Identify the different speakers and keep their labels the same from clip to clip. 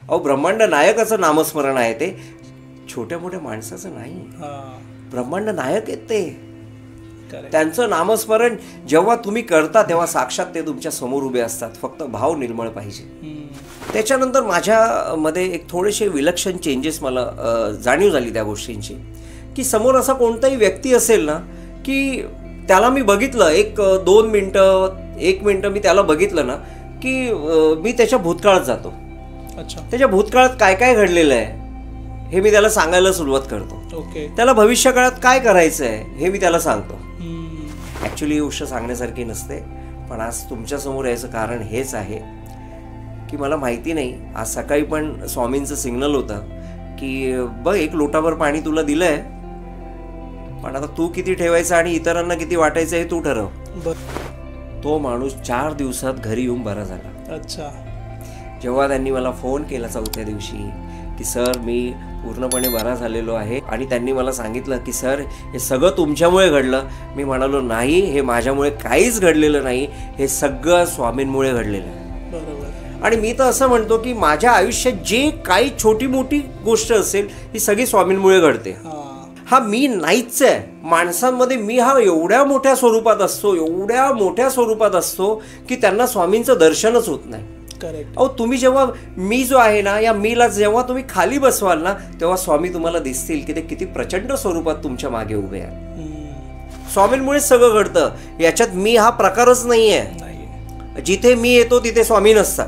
Speaker 1: अहो ब्रह्मांड नायकाचं नामस्मरण आहे ते, छोट्या मोठ्या माणसाचं नाही. ब्रह्मांड नायक आहेत ते. त्यांचं नामस्मरण जेव्हा तुम्ही करता तेव्हा साक्षात ते तुमच्या समोर उभे असतात. फक्त भाव निर्मळ पाहिजे. त्याच्यानंतर माझ्यामध्ये एक थोडेसे विलक्षण चेंजेस मला जाणीव झाली त्या गोष्टींची, की समोर असा कोणताही व्यक्ती असेल ना की त्याला मी बघितलं 1-2 मिनटं 1 मिनटं मी त्याला बघितलं ना की मी त्याच्या भूतकाळात जातो. त्याच्या भूतकाळात काय काय घडलेलं आहे हे मी त्याला सांगायला सुरुवात करतो. त्याला भविष्यकाळात काय करायचं आहे हे मी त्याला सांगतो. ॲक्च्युली ही गोष्ट सांगण्यासारखी नसते, पण आज तुमच्यासमोर यायचं कारण हेच आहे की मला माहिती नाही, आज सकाळी पण स्वामींचं सिग्नल होतं की बघ 1 लोटाभर पाणी तुला दिलं आहे, पण आता तू किती ठेवायचं आणि इतरांना किती वाटायचं हे तू ठरव. तो माणूस 4 दिवसात घरी येऊन बरा झाला.
Speaker 2: अच्छा.
Speaker 1: जेव्हा त्यांनी मला फोन केला 4थ्या दिवशी की सर मी पूर्णपणे बरा झालेलो आहे, आणि त्यांनी मला सांगितलं की सर हे सगळं तुमच्यामुळे घडलं. मी म्हणालो नाही, हे माझ्यामुळे काहीच घडलेलं नाही, हे सगळं स्वामींमुळे घडलेलं आहे.
Speaker 2: बरोबर.
Speaker 1: आणि मी तर असं म्हणतो की माझ्या आयुष्यात जे काही छोटी मोठी गोष्ट असेल ही सगळी स्वामींमुळे घडते. हा मी नाहीच आहे. माणसांमध्ये मी हा एवढ्या मोठ्या स्वरूपात असतो, एवढ्या मोठ्या स्वरूपात असतो की त्यांना स्वामींचं दर्शनच होत नाही. अहो तुम्ही जेव्हा मी जो आहे ना या मीला जेव्हा तुम्ही खाली बसवाल ना तेव्हा स्वामी तुम्हाला दिसतील की ते किती प्रचंड स्वरूपात तुमच्या मागे उभे आहेत. स्वामींमुळेच सगळं घडतं. याच्यात मी हा प्रकारच नाही आहे. जिथे मी येतो तिथे स्वामी नसतात.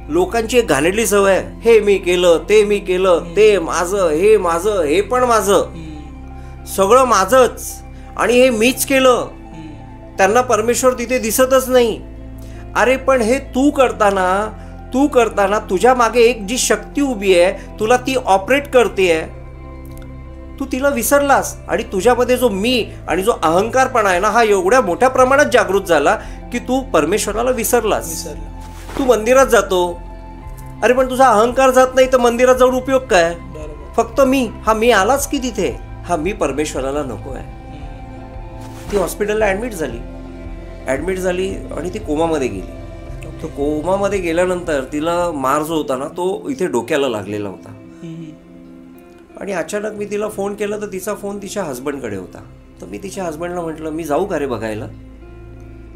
Speaker 1: लोकांची एक घाणेरडी सवय, हे मी केलं, ते मी केलं, ते माझं, हे माझं, हे पण माझं, सगळं माझंच, आणि हे मीच केलं. त्यांना परमेश्वर तिथे दिसतच नाही. अरे पण हे तू करताना तुझ्या मागे एक जी शक्ती उभी आहे, तुला ती ऑपरेट करते, तू तिला विसरलास. आणि तुझ्यामध्ये जो मी आणि जो अहंकारपणा आहे ना हा एवढ्या मोठ्या प्रमाणात जागृत झाला की तू परमेश्वराला विसरलास. तू मंदिरात जातो, अरे पण तुझा अहंकार जात नाही तर मंदिरात जाऊन उपयोग काय. फक्त मी आलाच की तिथे, हा मी परमेश्वराला नको आहे. ती हॉस्पिटलला ॲडमिट झाली आणि ती कोमामध्ये गेली. तो कोमामध्ये गेल्यानंतर तिला मार जो होता ना तो इथे डोक्याला लागलेला होता. आणि अचानक मी तिला फोन केला तर तिचा फोन तिच्या हस्बंडकडे होता. तर मी तिच्या हस्बंडला म्हटलं मी जाऊ का रे बघायला.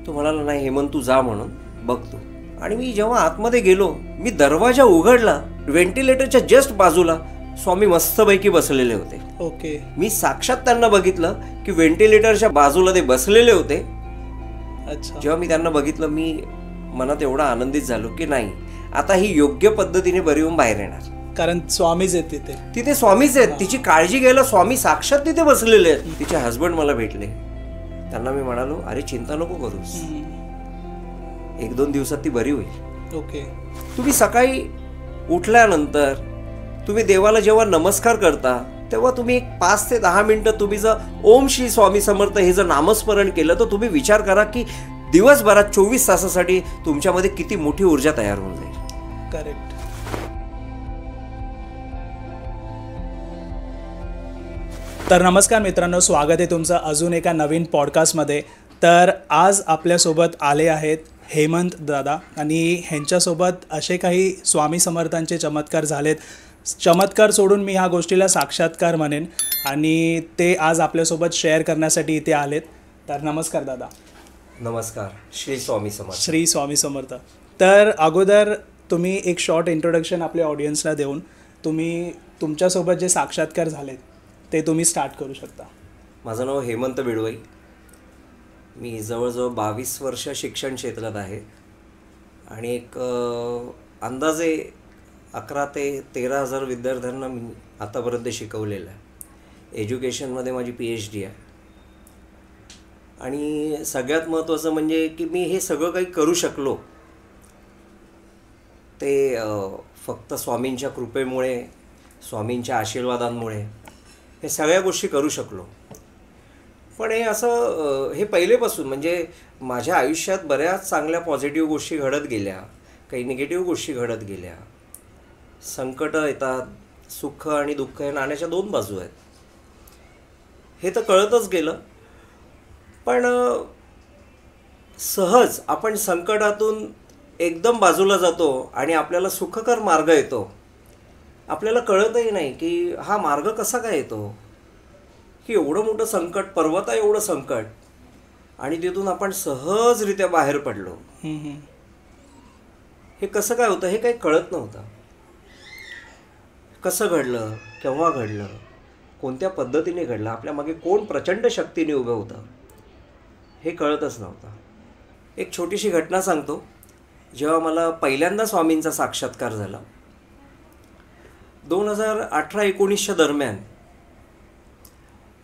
Speaker 1: तो म्हणाला नाही हेमंत तू जा म्हणून बघतो. आणि मी जेव्हा आतमध्ये गेलो, मी दरवाजा उघडला, व्हेंटिलेटरच्या जस्ट बाजूला स्वामी मस्तपैकी बसलेले होते.
Speaker 2: ओके.
Speaker 1: मी साक्षात त्यांना बघितलं की व्हेंटिलेटरच्या बाजूला ते बसलेले होते. जेव्हा मी त्यांना बघितलं मी मनात एवढा आनंदित झालो की नाही आता ही योग्य पद्धतीने बरी होऊन बाहेर येणार,
Speaker 2: कारण स्वामीच आहेत तिथे
Speaker 1: स्वामीच आहेत. तिची काळजी घ्यायला स्वामी साक्षात तिथे बसलेले आहेत. तिचे हस्बंड मला भेटले. त्यांना मी म्हणालो अरे चिंता नको करूस, 1-2 दिवसात ती बरी होईल.
Speaker 2: ओके.
Speaker 1: तुम्ही सकाळी उठल्यानंतर तुम्ही देवाला जेव्हा नमस्कार करता तेव्हा तुम्ही एक 5 ते 10 मिनिटं तुम्ही जर ओम श्री स्वामी समर्थ हे जर नामस्मरण केलं तर तुम्ही विचार करा की दिवसभरात 24 तासासाठी तुमच्यामध्ये किती मोठी ऊर्जा तयार होऊन जाईल.
Speaker 2: करेक्ट. तर नमस्कार मित्रांनो, स्वागत आहे तुमचं अजून एका नवीन पॉडकास्टमध्ये. तर आज आपल्यासोबत आले आहेत हेमंत दादा, आणि ह्यांच्यासोबत असे काही स्वामी समर्थांचे चमत्कार झालेत. चमत्कार सोडून मी ह्या गोष्टीला साक्षात्कार म्हणेन, आणि ते आज आपल्यासोबत शेअर करण्यासाठी इथे आलेत. तर नमस्कार दादा.
Speaker 1: नमस्कार. श्री स्वामी समर्थ.
Speaker 2: श्री स्वामी समर्थ. तर अगोदर तुम्ही एक शॉर्ट इंट्रोडक्शन आपल्या ऑडियन्सला देऊन तुम्ही तुमच्यासोबत जे साक्षात्कार झालेत ते तुम्ही स्टार्ट करू शकता.
Speaker 1: माझं नाव हेमंत बिडवई. मी जवळजवळ 22 वर्ष शिक्षण क्षेत्रात आहे, आणि एक अंदाजे 11 ते 13,000 विद्यार्थ्यांना मी आतापर्यंत शिकवलेलं आहे. एज्युकेशनमध्ये माझी PhD आहे. आणि सगळ्यात महत्त्वाचं म्हणजे की मी हे सगळं काही करू शकलो ते फक्त स्वामींच्या कृपेमुळे, स्वामींच्या आशीर्वादांमुळे हे सगळ्या गोष्टी करू शकलो. पण हे असं हे पहिलेपासून म्हणजे माझ्या आयुष्यात बऱ्याच चांगल्या पॉझिटिव्ह गोष्टी घडत गेल्या, काही निगेटिव्ह गोष्टी घडत गेल्या. संकटं येतात, सुख आणि दुःख हे नाण्याच्या 2 बाजू आहेत, हे तर कळतच गेलं. पण सहज आपण संकटातून एकदम बाजूला जातो आणि आपल्याला सुखकर मार्ग येतो आपल्याला कळतही नाही की हा मार्ग कसा काय येतो, की एवढं मोठं संकट, पर्वता एवढं संकट, आणि तिथून आपण सहजरित्या बाहेर पडलो. हे कसं काय होतं हे काही कळत नव्हतं. कसं घडलं, केव्हा घडलं, कोणत्या पद्धतीने घडलं, आपल्या मागे कोण प्रचंड शक्तीने उभं होतं हे कळतच नव्हतं. एक छोटीशी घटना सांगतो. जेव्हा मला पहिल्यांदा स्वामींचा साक्षात्कार झाला 2018-19च्या दरम्यान,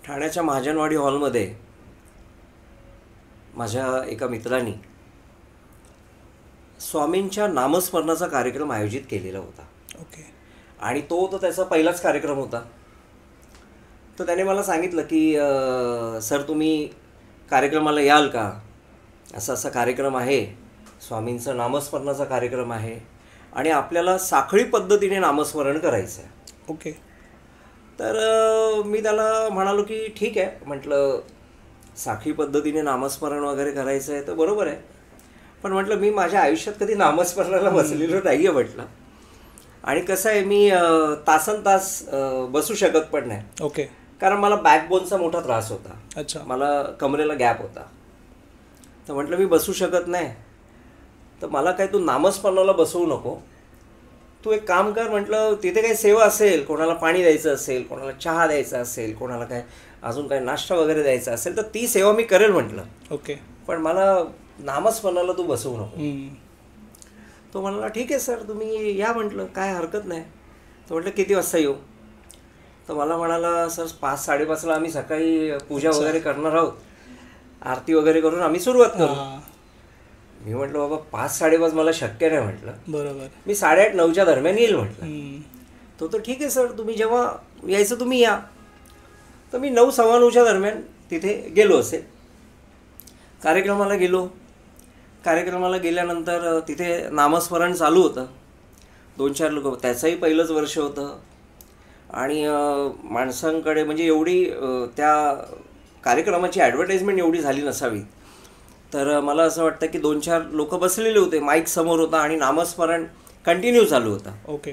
Speaker 1: ठाण्याच्या महाजनवाडी हॉलमध्ये माझ्या एका मित्राने स्वामींच्या नामस्मरणाचा कार्यक्रम आयोजित केलेला होता.
Speaker 2: ओके.
Speaker 1: आणि तो त्याचा पहिलाच कार्यक्रम होता. तर त्याने मला सांगितलं की सर तुम्ही कार्यक्रमाला याल का, असा असा कार्यक्रम आहे, स्वामींचं नामस्मरणाचा कार्यक्रम आहे आणि आपल्याला साखळी पद्धतीने नामस्मरण करायचं आहे.
Speaker 2: ओके.
Speaker 1: तर मी त्याला म्हणालो की ठीक आहे, म्हटलं साखळी पद्धतीने नामस्मरण वगैरे करायचं आहे तर बरोबर आहे, पण म्हटलं मी माझ्या आयुष्यात कधी नामस्मरणाला बसलेलो नाही आहे म्हटलं. आणि कसं आहे, मी तासनतास बसू शकत पण नाही.
Speaker 2: ओके.
Speaker 1: कारण मला बॅकबोनचा मोठा त्रास होता.
Speaker 2: अच्छा.
Speaker 1: मला कमरेला गॅप होता. तर म्हटलं मी बसू शकत नाही, तर मला काय तू नामस्मरणाला बसवू नको, तू एक काम कर, म्हटलं तिथे काही सेवा असेल, कोणाला पाणी द्यायचं असेल, कोणाला चहा द्यायचा असेल, कोणाला काय अजून काय नाश्ता वगैरे द्यायचा असेल तर ती सेवा मी करेल म्हटलं.
Speaker 2: ओके.
Speaker 1: पण मला नामस्मरणाला तू बसवू नको. तो म्हणाला ठीक आहे सर तुम्ही या, म्हटलं काय हरकत नाही. तो म्हटलं किती वाजता येऊ. तर मला म्हणाला सर 5-5:30ला आम्ही सकाळी पूजा वगैरे करणार आहोत, आरती वगैरे करून आम्ही सुरुवात करू. मी म्हटलं बाबा 5-5:30 मला शक्य नाही म्हटलं,
Speaker 2: बरोबर,
Speaker 1: मी 8:30-9च्या दरम्यान येईल म्हटलं. तो ठीक आहे सर तुम्ही जेव्हा यायचं तुम्ही या. तर मी 9-9:15च्या दरम्यान तिथे गेलो असेल. कार्यक्रमाला गेलो. कार्यक्रमाला गेल्यानंतर तिथे नामस्मरण चालू होतं. 2-4 लोक, त्याचंही पहिलंच वर्ष होतं आणि माणसांकडे म्हणजे एवढी त्या कार्यक्रमाची ॲडव्हर्टाइजमेंट एवढी झाली नसावी. तर मला असं वाटतं की 2-4 लोक बसलेले होते, माईक समोर होता आणि नामस्मरण कंटिन्यू चालू होता.
Speaker 2: ओके.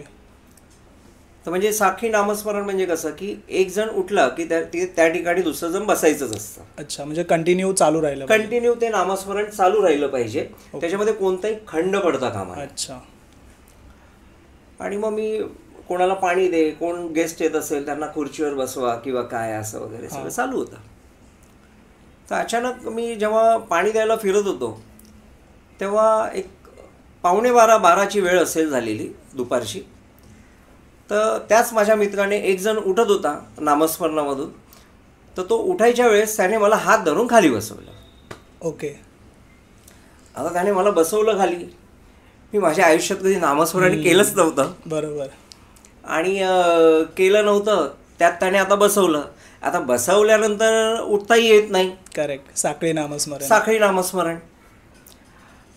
Speaker 1: तर म्हणजे साखळी नामस्मरण म्हणजे कसं की एक जण उठला की त्या ठिकाणी दुसरं जण बसायचंच असतं.
Speaker 2: अच्छा, म्हणजे कंटिन्यू चालू राहिलं,
Speaker 1: कंटिन्यू ते नामस्मरण चालू राहिलं पाहिजे, त्याच्यामध्ये कोणताही खंड पडता कामा नये.
Speaker 2: अच्छा.
Speaker 1: आणि मग मी कोणाला पाणी दे, कोण गेस्ट येत असेल त्यांना खुर्चीवर बसवा किंवा काय असं वगैरे सगळं चालू होतं. तर अचानक मी जेव्हा पाणी द्यायला फिरत होतो तेव्हा एक 11:45-12ची वेळ असेल झालेली दुपारची. तर त्याच माझ्या मित्राने एक जण उठत होता नामस्मरणामधून. तर तो उठायच्या वेळेस त्याने मला हात धरून खाली बसवलं.
Speaker 2: ओके.
Speaker 1: आता त्याने मला बसवलं खाली. मी माझ्या आयुष्यात कधी नामस्मरण केलंच नव्हतं.
Speaker 2: बरोबर.
Speaker 1: आणि केलं नव्हतं, त्यात त्याने आता बसवलं. आता बसवल्यानंतर उठताही येत नाही.
Speaker 2: करेक्ट. साखळी नामस्मरण.
Speaker 1: साखळी नामस्मरण.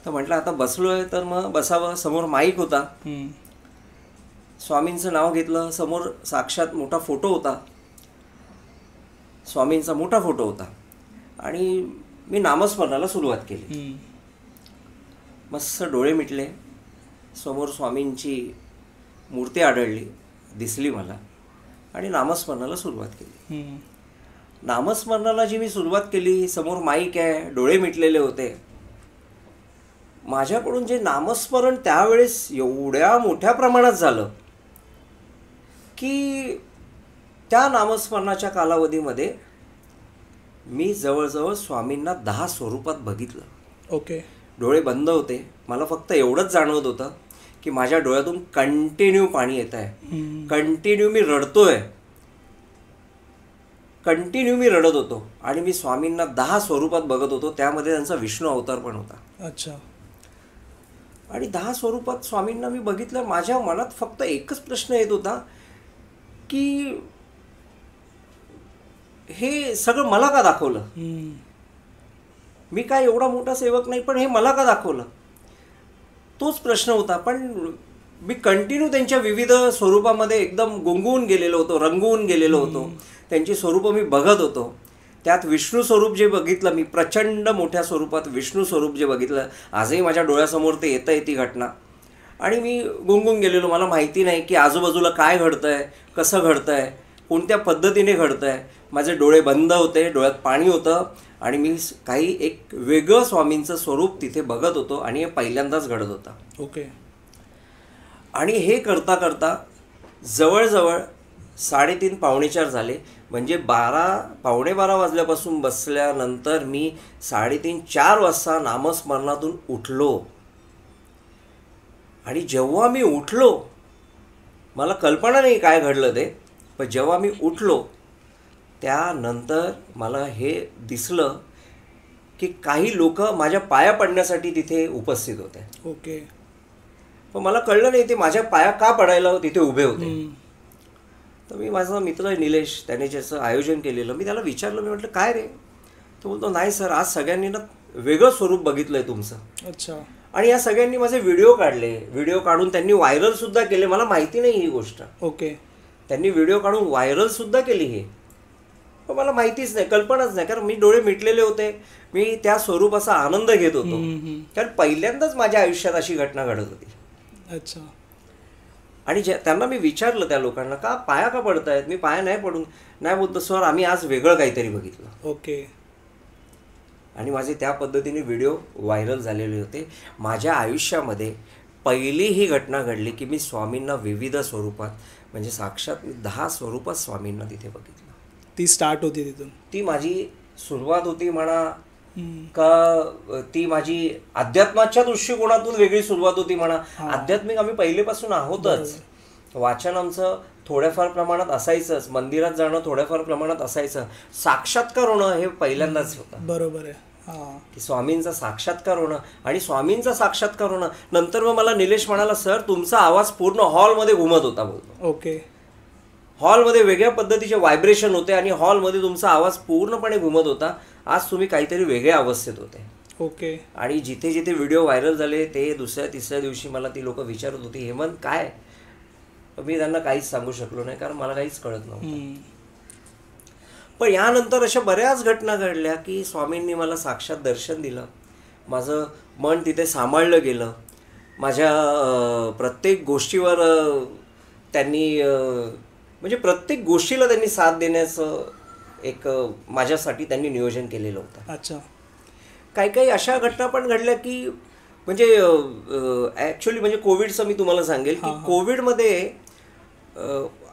Speaker 1: तर म्हटलं आता बसलोय तर मग बसावं. समोर माईक होता. स्वामींचं नाव घेतलं. समोर साक्षात मोठा फोटो होता, स्वामींचा मोठा फोटो होता. आणि मी नामस्मरणाला सुरुवात केली. मस्त डोळे मिटले. समोर स्वामींची मूर्ती आढळली, दिसली मला, आणि नामस्मरणाला सुरुवात केली. नामस्मरणाला जी मी सुरुवात केली, समोर माईक आहे, डोळे मिटलेले होते. माझ्याकडून जे नामस्मरण त्यावेळेस एवढ्या मोठ्या प्रमाणात झालं की त्या नामस्मरणाच्या कालावधीमध्ये मी जवळजवळ स्वामींना 10 स्वरूपात बघितलं.
Speaker 2: ओके.
Speaker 1: डोळे बंद होते. मला फक्त एवढंच जाणवत होतं की माझ्या डोळ्यातून कंटिन्यू पाणी येत आहे, कंटिन्यू मी रडतोय, कंटिन्यू मी रडत होतो. आणि मी स्वामींना 10 स्वरूपात बघत होतो. त्यामध्ये त्यांचा विष्णू अवतार पण होता.
Speaker 2: अच्छा.
Speaker 1: आणि 10 स्वरूपात स्वामींना मी बघितलं. माझ्या मनात फक्त एकच प्रश्न येत होता की हे सगळं मला का दाखवलं. मी काय एवढा मोठा सेवक नाही, पण हे मला का दाखवलं, तोच प्रश्न होता. पण मी कंटिन्यू त्यांच्या विविध स्वरूपामध्ये एकदम गुंगवून गेलेलो होतो, रंगवून गेलेलो होतो. त्यांची स्वरूपं मी बघत होतो. त्यात विष्णू स्वरूप जे बघितलं मी, प्रचंड मोठ्या स्वरूपात विष्णू स्वरूप जे बघितलं, आजही माझ्या डोळ्यासमोर ते येतं आहे ती घटना. आणि मी गुंगून गेलेलो. मला माहिती नाही की आजूबाजूला काय घडतंय, कसं घडतंय, कोणत्या पद्धतीने घडतंय. माझे डोळे बंद होते, डोळ्यात पाणी होतं आणि मी काही एक वेगळं स्वामींचं स्वरूप तिथे बघत होतो आणि हे पहिल्यांदाच घडत होतं.
Speaker 2: ओके.
Speaker 1: आणि हे करता करता जवळजवळ 3:30 पावणे 4 झाले. म्हणजे पावणे 12 वाजल्यापासून बसल्यानंतर मी 3:30 4 वाजता नामस्मरणातून उठलो. आणि जेव्हा मी उठलो, मला कल्पना नाही काय घडलं ते, पण जेव्हा मी उठलो त्यानंतर मला हे दिसलं की काही लोक माझ्या पाया पडण्यासाठी तिथे उपस्थित होते.
Speaker 2: ओके.
Speaker 1: पण मला कळलं नाही ते माझ्या पाया का पडायला तिथे उभे होते. तर मी माझा मित्र निलेश, त्याने ज्याचं आयोजन केलेलं, मी त्याला विचारलं. मी म्हटलं काय रे? तो बोलतो नाही सर, आज सगळ्यांनी ना वेगळं स्वरूप बघितलंय तुमचं.
Speaker 2: अच्छा.
Speaker 1: आणि या सगळ्यांनी माझे व्हिडिओ काढले, व्हिडिओ काढून त्यांनी व्हायरल सुद्धा केले. मला माहिती नाही ही गोष्ट.
Speaker 2: ओके.
Speaker 1: त्यांनी व्हिडिओ काढून व्हायरल सुद्धा केली हे, पण मला माहितीच नाही, कल्पनाच नाही. कारण मी डोळे मिटलेले होते, मी त्या स्वरूपाचा आनंद घेत होतो. कारण पहिल्यांदाच माझ्या आयुष्यात अशी घटना घडत होती.
Speaker 2: अच्छा.
Speaker 1: आणि त्यांना मी विचारलं त्या लोकांना का पाया का पडतायत. मी पाया नाही पडून. नाही बोलतो सर, आम्ही आज वेगळं काहीतरी बघितलं.
Speaker 2: ओके.
Speaker 1: आणि माझे त्या पद्धतीने व्हिडिओ व्हायरल झालेले होते. माझ्या आयुष्यामध्ये पहिली ही घटना घडली की मी स्वामींना विविध स्वरूपात, म्हणजे साक्षात मी 10 स्वरूपात स्वामींना तिथे बघितलं.
Speaker 2: ती स्टार्ट होती तिथून.
Speaker 1: ती माझी सुरुवात होती म्हणा का ती माझी अध्यात्माच्या दृष्टिकोनातून वेगळी सुरुवात होती म्हणा. आध्यात्मिक आम्ही पहिलेपासून आहोतच. वाचन आमचं थोड्याफार प्रमाणात असायचंच, मंदिरात जाणं थोड्याफार प्रमाणात असायचं. साक्षात्कार होणं हे पहिल्यांदाच होतं.
Speaker 2: बरोबर आहे.
Speaker 1: की स्वामींचा साक्षात्कार होणं आणि स्वामींचा साक्षात्कार होणं. नंतर मग मला निलेश म्हणाला सर तुमचा आवाज पूर्ण हॉलमध्ये घुमत होता बोलतो.
Speaker 2: ओके.
Speaker 1: हॉलमध्ये वेगळ्या पद्धतीचे व्हायब्रेशन होते आणि हॉलमध्ये तुमचा आवाज पूर्णपणे घुमत होता. आज तुम्ही काहीतरी वेगळ्या अवस्थेत होते.
Speaker 2: ओके.
Speaker 1: आणि जिथे जिथे व्हिडिओ व्हायरल झाले ते दुसऱ्या तिसऱ्या दिवशी मला ती लोक विचारत होती हेमंत काय. मी त्यांना काहीच सांगू शकलो नाही कारण मला काहीच कळत नव्हतं. पण यानंतर अशा बऱ्याच घटना घडल्या की स्वामींनी मला साक्षात दर्शन दिलं. माझं मन तिथे सांभाळलं गेलं. माझ्या प्रत्येक गोष्टीवर त्यांनी म्हणजे प्रत्येक गोष्टीला त्यांनी साथ देण्याचं एक माझ्यासाठी त्यांनी नियोजन केलेलं होतं.
Speaker 2: अच्छा.
Speaker 1: काही काही अशा घटना पण घडल्या की म्हणजे ॲक्च्युली म्हणजे कोविडचं मी तुम्हाला सांगेल की कोविडमध्ये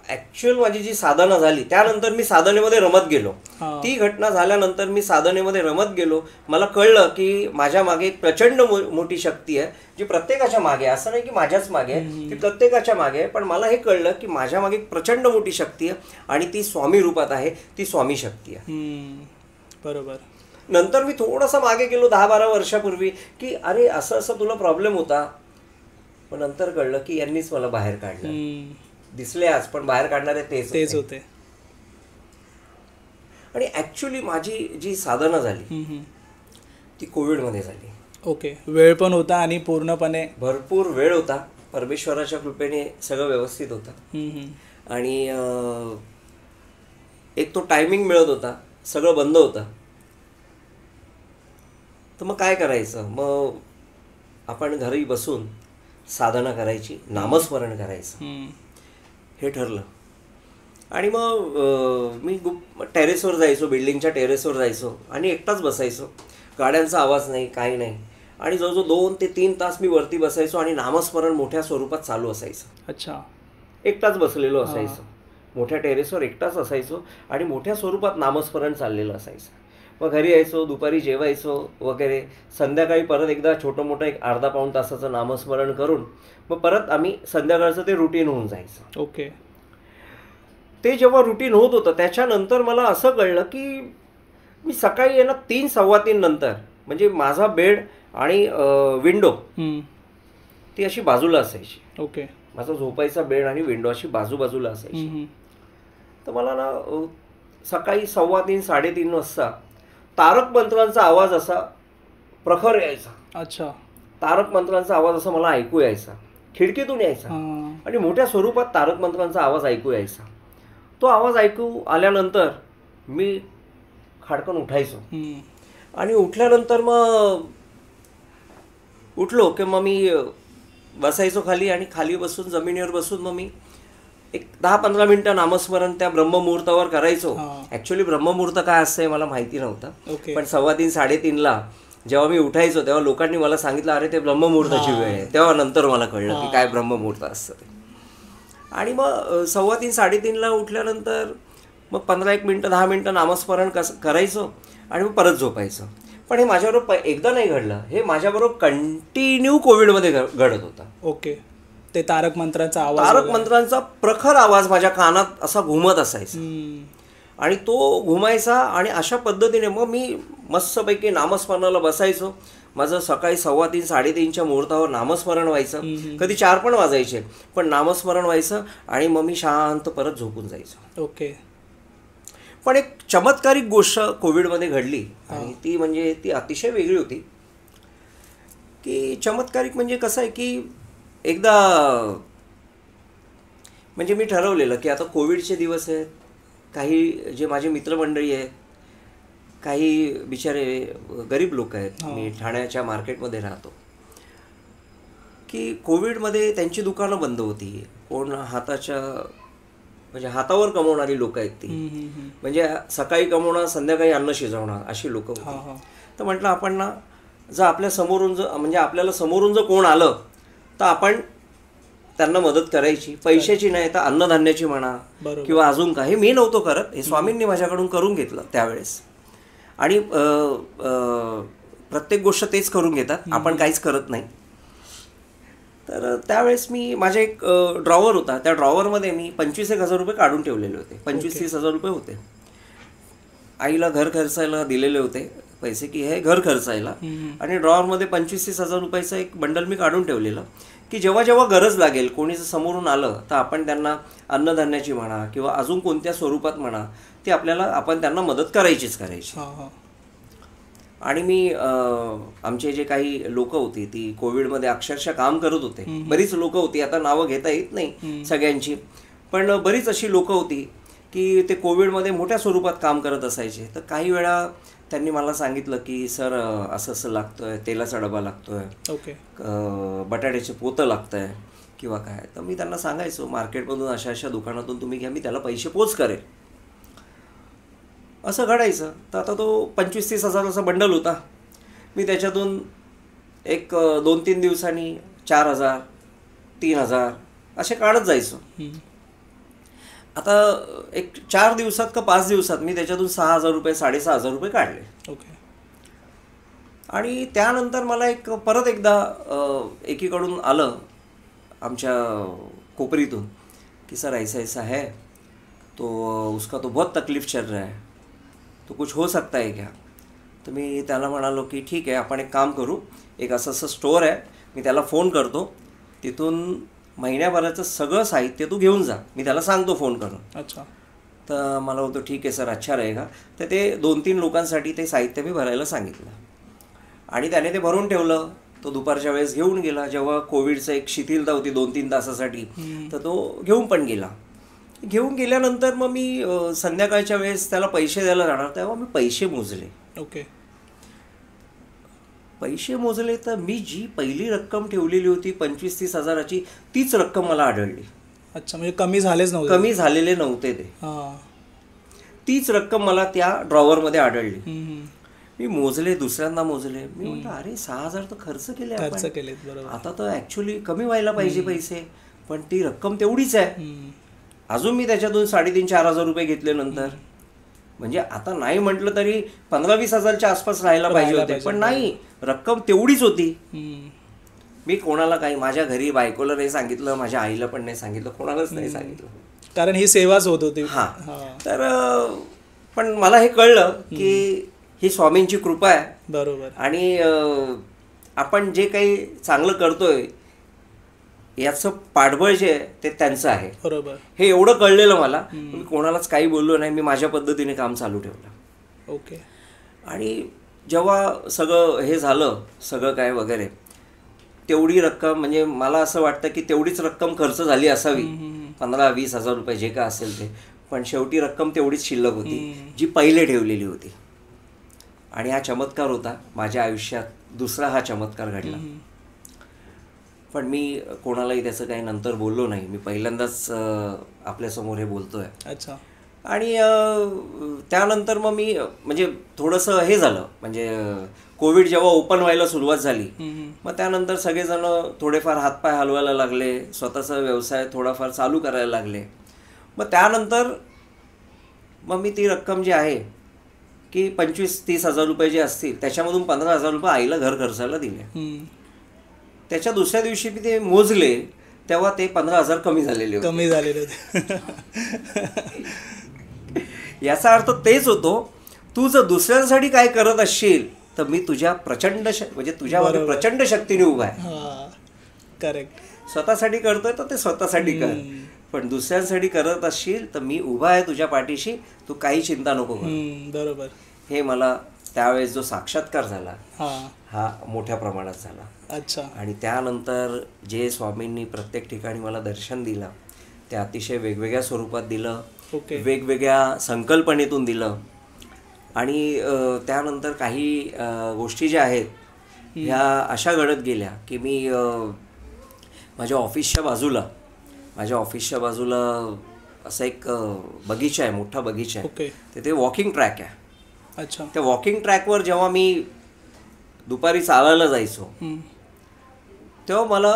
Speaker 1: ॲक्च्युअल माझी जी साधना झाली त्यानंतर मी साधनेमध्ये रमत गेलो. ती घटना झाल्यानंतर मी साधनेमध्ये रमत गेलो. मला कळलं की माझ्या मागे एक प्रचंड मोठी शक्ती आहे जी प्रत्येकाच्या मागे आहे. असं नाही की माझ्याच मागे आहे, ती प्रत्येकाच्या मागे आहे. पण मला हे कळलं की माझ्या मागे एक प्रचंड मोठी शक्ती आहे आणि ती स्वामी रूपात आहे, ती स्वामी शक्ती आहे.
Speaker 2: बरोबर.
Speaker 1: नंतर मी थोडंसं मागे गेलो 10-12 वर्षापूर्वी की अरे असं असं तुला प्रॉब्लेम होता. पण नंतर कळलं की यांनीच मला बाहेर काढलं. दिसले आज पण बाहेर काढणारे तेच
Speaker 2: होते.
Speaker 1: आणि ॲक्च्युली माझी जी साधना झाली ती कोविडमध्ये झाली.
Speaker 2: ओके. वेळ पण होता आणि पूर्णपणे
Speaker 1: भरपूर वेळ होता. परमेश्वराच्या कृपेने सगळं व्यवस्थित होतं. आणि एक तो टायमिंग मिळत होता, सगळं बंद होतं. तर मग काय करायचं, मग आपण घरी बसून साधना करायची, नामस्मरण करायचं हे ठरलं. आणि मग मी टेरेसवर जायचो, बिल्डिंगच्या टेरेसवर जायचो आणि एकटाच बसायचो. गाड्यांचा आवाज नाही, काही नाही. आणि जवळजवळ 2 ते 3 तास मी वरती बसायचो आणि नामस्मरण मोठ्या स्वरूपात चालू असायचं.
Speaker 2: अच्छा.
Speaker 1: एकटाच बसलेलो असायचो, मोठ्या टेरेसवर एकटाच असायचो आणि मोठ्या स्वरूपात नामस्मरण चाललेलं असायचं. मग घरी यायचो, दुपारी जेवायचो वगैरे. संध्याकाळी परत एकदा छोटं मोठं एक अर्धा-पाऊण तासाचं नामस्मरण करून मग परत आम्ही संध्याकाळचं ते रुटीन होऊन जायचं.
Speaker 2: ओके.
Speaker 1: ते जेव्हा रुटीन होत होतं त्याच्यानंतर मला असं कळलं की मी सकाळी आहे ना 3-3:15 नंतर म्हणजे माझा बेड आणि विंडो ती अशी बाजूला असायची.
Speaker 2: ओके.
Speaker 1: माझा झोपायचा बेड आणि विंडो अशी बाजूबाजूला असायची. तर मला ना सकाळी 3:15-3:30 वाजता तारक मंत्रांचा आवाज असा प्रखर यायचा.
Speaker 2: अच्छा.
Speaker 1: तारक मंत्रांचा आवाज असा मला ऐकू यायचा, खिडकीतून यायचा आणि मोठ्या स्वरूपात तारक मंत्रांचा आवाज ऐकू यायचा. तो आवाज ऐकू आल्यानंतर मी खाडकन उठायचो आणि उठल्यानंतर मग उठलो की मग मी बसायचो खाली आणि खाली बसून जमिनीवर बसून मग मी एक 10-15 मिनिटं नामस्मरण त्या ब्रह्ममुहूर्तावर करायचो. ॲक्च्युली ब्रह्ममुहूर्त काय असतंय मला माहिती नव्हतं, पण 3:15-3:30ला जेव्हा मी उठायचो तेव्हा लोकांनी मला सांगितलं अरे ते ब्रह्ममुहूर्ताची वेळ आहे. तेव्हा नंतर मला कळलं की काय ब्रह्ममुहूर्त असतं ते. आणि मग 3:15-3:30ला उठल्यानंतर मग 15-1 मिनटं 10 मिनटं नामस्मरण करायचो आणि मग परत झोपायचं. पण हे माझ्याबरोबर एकदा नाही घडलं, हे माझ्याबरोबर कंटिन्यू कोविडमध्ये घडत होता.
Speaker 2: ओके. ते तारक
Speaker 1: मंत्रांचा प्रखर आवाज माझ्या कानात असा घुमत असायचा आणि तो घुमायचा आणि अशा पद्धतीने मग मी मस्तपैकी नामस्मरणाला बसायचो. माझं सकाळी 3:15-3:30च्या मुहूर्तावर नामस्मरण व्हायचं, कधी 4 पण वाजायचे, पण नामस्मरण व्हायचं आणि मग मी शांत परत झोपून जायचो.
Speaker 2: ओके.
Speaker 1: पण एक चमत्कारिक गोष्ट कोविडमध्ये घडली आणि ती म्हणजे ती अतिशय वेगळी होती. की चमत्कारिक म्हणजे कसं आहे की एकदा म्हणजे मी ठरवलेलं की आता कोविडचे दिवस आहेत, काही जे माझे मित्रमंडळी आहेत, काही बिचारे गरीब लोक आहेत, मी ठाण्याच्या मार्केटमध्ये राहतो, की कोविडमध्ये त्यांची दुकानं बंद होती. कोण म्हणजे हातावर कमवणारी लोक आहेत ती, म्हणजे सकाळी कमवणार संध्याकाळी अन्न शिजवणार अशी लोक होती. तर म्हटलं आपण ना जर आपल्या समोरून म्हणजे आपल्याला समोरून जर कोण आलं तर आपण त्यांना मदत करायची, पैशाची नाही तर अन्नधान्याची म्हणा किंवा अजून काही. मी नव्हतो करत, हे स्वामींनी माझ्याकडून करून घेतलं त्यावेळेस. आणि प्रत्येक गोष्ट तेच करून घेतात, आपण काहीच करत नाही. तर त्यावेळेस मी माझा एक ड्रॉवर होता, त्या ड्रॉवरमध्ये मी 25,000 रुपये काढून ठेवलेले होते. 25-30,000 रुपये होते. आईला घर खर्चायला दिलेले होते पैसे, की हे घर खर्चायला, आणि ड्रॉवरमध्ये 25-30,000 रुपयाचं एक बंडल मी काढून ठेवलेलं की जेव्हा जेव्हा गरज लागेल, कोणी समोरून आलं तर आपण त्यांना अन्नधान्याची म्हणा किंवा अजून कोणत्या स्वरूपात म्हणा ते आपण त्यांना मदत करायचीच करायची. आणि मी आमचे जे काही लोक होती ती कोविडमध्ये अक्षरशः काम करत होते, बरीच लोक होती, आता नावं घेता येत नाही सगळ्यांची, पण बरीच अशी लोक होती की ते कोविडमध्ये मोठ्या स्वरूपात काम करत असायचे. तर काही वेळा त्यांनी मला सांगितलं की सर असं असं लागतोय, तेलाचा डबा लागतोय,
Speaker 2: ओके,
Speaker 1: बटाट्याचे पोतं लागतंय किंवा काय. तर मी त्यांना सांगायचो मार्केटमधून अशा अशा दुकानातून तुम्ही घ्या, मी त्याला पैसे पोच करेल. असं घडायचं. तर आता तो 25-30,000चा बंडल होता, मी त्याच्यातून एक 2-3 दिवसांनी 4,000, 3,000 असे काढत जायचो. आता एक 4 दिवसात का 5 दिवसात मी त्याच्यातून 6,000 रुपये 6,500 रुपये काढले.
Speaker 2: ओके.
Speaker 1: आणि त्यानंतर मला परत एकदा एकीकडून आलं आमच्या कोपरीतून कि सर ऐसा ऐसा है, तो उसका तो बहुत तकलीफ चल रहा है, तो कुछ हो सकता है क्या. तर मी त्याला म्हणालो की ठीक आहे, आपण एक काम करू, एक असं असं स्टोअर आहे, मी त्याला फोन करतो, तिथून महिन्याभराचं सगळं साहित्य तू घेऊन जा, मी त्याला सांगतो फोन करून.
Speaker 2: अच्छा.
Speaker 1: तर मला होतं ठीक आहे सर, अच्छा रहेगा. तर ते 2-3 लोकांसाठी ते साहित्य मी भरायला सांगितलं आणि त्याने ते भरून ठेवलं. तो दुपारच्या वेळेस घेऊन गेला, जेव्हा कोविडचं एक शिथिलता होती 2-3 तासासाठी, तर तो घेऊन पण गेला. घेऊन गेल्यानंतर मग मी संध्याकाळच्या वेळेस त्याला पैसे द्यायला जाणार, तेव्हा मी पैसे मोजले.
Speaker 2: ओके.
Speaker 1: पैसे मोजले तर मी जी पहिली रक्कम ठेवलेली होती 25-30,000ची, तीच रक्कम मला आढळली.
Speaker 2: अच्छा, म्हणजे कमी
Speaker 1: झालेले नव्हते ते, तीच रक्कम मला त्या ड्रॉवरमध्ये आढळली. मी मोजले, दुसऱ्यांदा मोजले, मी म्हटलं अरे 6,000 तर खर्च केले, आता तर ॲक्च्युली कमी व्हायला पाहिजे पैसे, पण ती रक्कम तेवढीच आहे. अजून मी त्याच्यातून 3,500-4,000 रुपये घेतले नंतर, म्हणजे आता नाही म्हटलं तरी 15-20,000च्या आसपास राहायला पाहिजे होते, पण नाही, रक्कम तेवढीच होती. मी कोणाला काही, माझ्या घरी बायकोला नाही सांगितलं, माझ्या आईला पण नाही सांगितलं, कोणालाच नाही सांगितलं,
Speaker 2: कारण ही सेवाच होत होती.
Speaker 1: तर पण मला हे कळलं की ही स्वामींची कृपा आहे.
Speaker 2: बरोबर.
Speaker 1: आणि आपण जे काही चांगलं करतोय याचं पाठबळ जे आहे ते त्यांचं आहे.
Speaker 2: बरोबर.
Speaker 1: हे एवढं कळलेलं मला, मी कोणालाच काही बोललो नाही, मी माझ्या पद्धतीने काम चालू ठेवलं.
Speaker 2: ओके.
Speaker 1: आणि जेव्हा सगळं हे झालं, सगळं काय वगैरे, तेवढी रक्कम, म्हणजे मला असं वाटतं की तेवढीच रक्कम खर्च झाली असावी, 15-20,000 रुपये जे काय असेल ते, पण शेवटी रक्कम तेवढीच शिल्लक होती जी पहिले ठेवलेली होती. आणि हा चमत्कार होता माझ्या आयुष्यात, दुसरा हा चमत्कार घडला. पण मी कोणालाही त्याचं काही नंतर बोललो नाही. मी पहिल्यांदाच आपल्यासमोर हे बोलतोय.
Speaker 2: अच्छा.
Speaker 1: आणि त्यानंतर मग मी म्हणजे थोडंसं हे झालं, म्हणजे कोविड जेव्हा ओपन व्हायला सुरुवात झाली, मग त्यानंतर सगळेजण थोडेफार हातपाय हलवायला लागले, स्वतःचा व्यवसाय थोडाफार चालू करायला लागले. मग त्यानंतर मग मी ती रक्कम जी आहे की 25-30 हजार रुपये जे असतील त्याच्यामधून 15,000 रुपये आईला घर खर्चायला दिले. त्याच्या दुसऱ्या दिवशी मी ते मोजले तेव्हा ते 15,000 कमी झालेले
Speaker 2: होते.
Speaker 1: याचा अर्थ तेच होतो, तू जर दुसऱ्यांसाठी काय करत असशील तर मी तुझ्या म्हणजे तुझ्यामध्ये प्रचंड शक्तीने उभा आहे.
Speaker 2: करेक्ट.
Speaker 1: स्वतःसाठी करतोय तर ते स्वतःसाठी कर, पण दुसऱ्यांसाठी करत असशील तर मी उभा आहे तुझ्या पाठीशी, तू काही चिंता नको कर.
Speaker 2: बरोबर.
Speaker 1: हे मला त्यावेळेस जो साक्षात्कार झाला हा मोठ्या प्रमाणात झाला.
Speaker 2: अच्छा.
Speaker 1: आणि त्यानंतर जे स्वामींनी प्रत्येक ठिकाणी मला दर्शन दिलं ते अतिशय वेगवेगळ्या स्वरूपात दिलं, वेगवेगळ्या संकल्पनेतून दिलं. आणि त्यानंतर काही गोष्टी ज्या आहेत ह्या अशा घडत गेल्या की मी माझ्या ऑफिसच्या बाजूला असा एक बगीचा आहे, मोठा बगीचा आहे. तिथे वॉकिंग ट्रॅक आहे.
Speaker 2: अच्छा.
Speaker 1: त्या वॉकिंग ट्रॅकवर जेव्हा मी दुपारी चालायला जायचो तेव्हा मला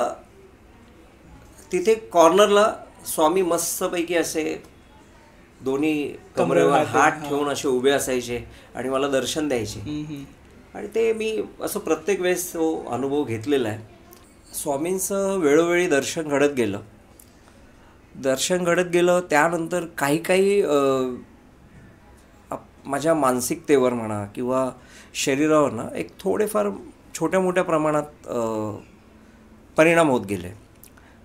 Speaker 1: तिथे कॉर्नरला स्वामी मस्तपैकी असे दोन्ही कमरेवर हात ठेवून असे उभे असायचे आणि मला दर्शन द्यायचे. आणि ते मी असं प्रत्येक वेळेस तो अनुभव घेतलेला आहे. स्वामींचं वेळोवेळी दर्शन घडत गेलं. त्यानंतर काही माझ्या मानसिकतेवर म्हणा किंवा शरीरावर ना एक थोडेफार छोट्या मोठ्या प्रमाणात परिणाम होत गेले.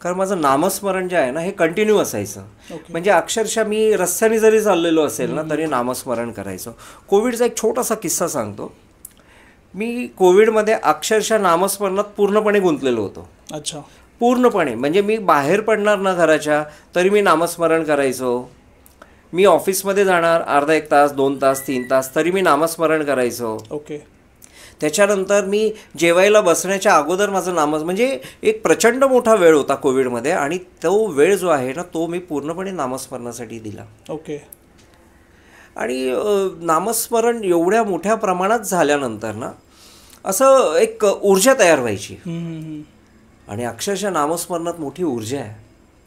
Speaker 1: कारण माझं नामस्मरण जे आहे ना हे कंटिन्यू असायचं. म्हणजे अक्षरशः मी रस्त्याने जरी चाललेलो असेल ना तरी नामस्मरण करायचं. कोविडचा एक छोटासा किस्सा सांगतो. मी कोविडमध्ये अक्षरशः नामस्मरणात पूर्णपणे गुंतलेलो होतो.
Speaker 2: अच्छा.
Speaker 1: पूर्णपणे, म्हणजे मी बाहेर पडणार ना घराच्या तरी मी नामस्मरण करायचो. मी ऑफिसमध्ये जाणार अर्धा 1 तास 2 तास 3 तास तरी मी नामस्मरण करायचो.
Speaker 2: ओके.
Speaker 1: त्याच्यानंतर मी जेवायला बसण्याच्या अगोदर माझं म्हणजे एक प्रचंड मोठा वेळ होता कोविडमध्ये आणि तो वेळ जो आहे ना तो मी पूर्णपणे नामस्मरणासाठी दिला.
Speaker 2: ओके.
Speaker 1: आणि नामस्मरण एवढ्या मोठ्या प्रमाणात झाल्यानंतर ना असं एक ऊर्जा तयार व्हायची. आणि अक्षरशः नामस्मरणात मोठी ऊर्जा आहे.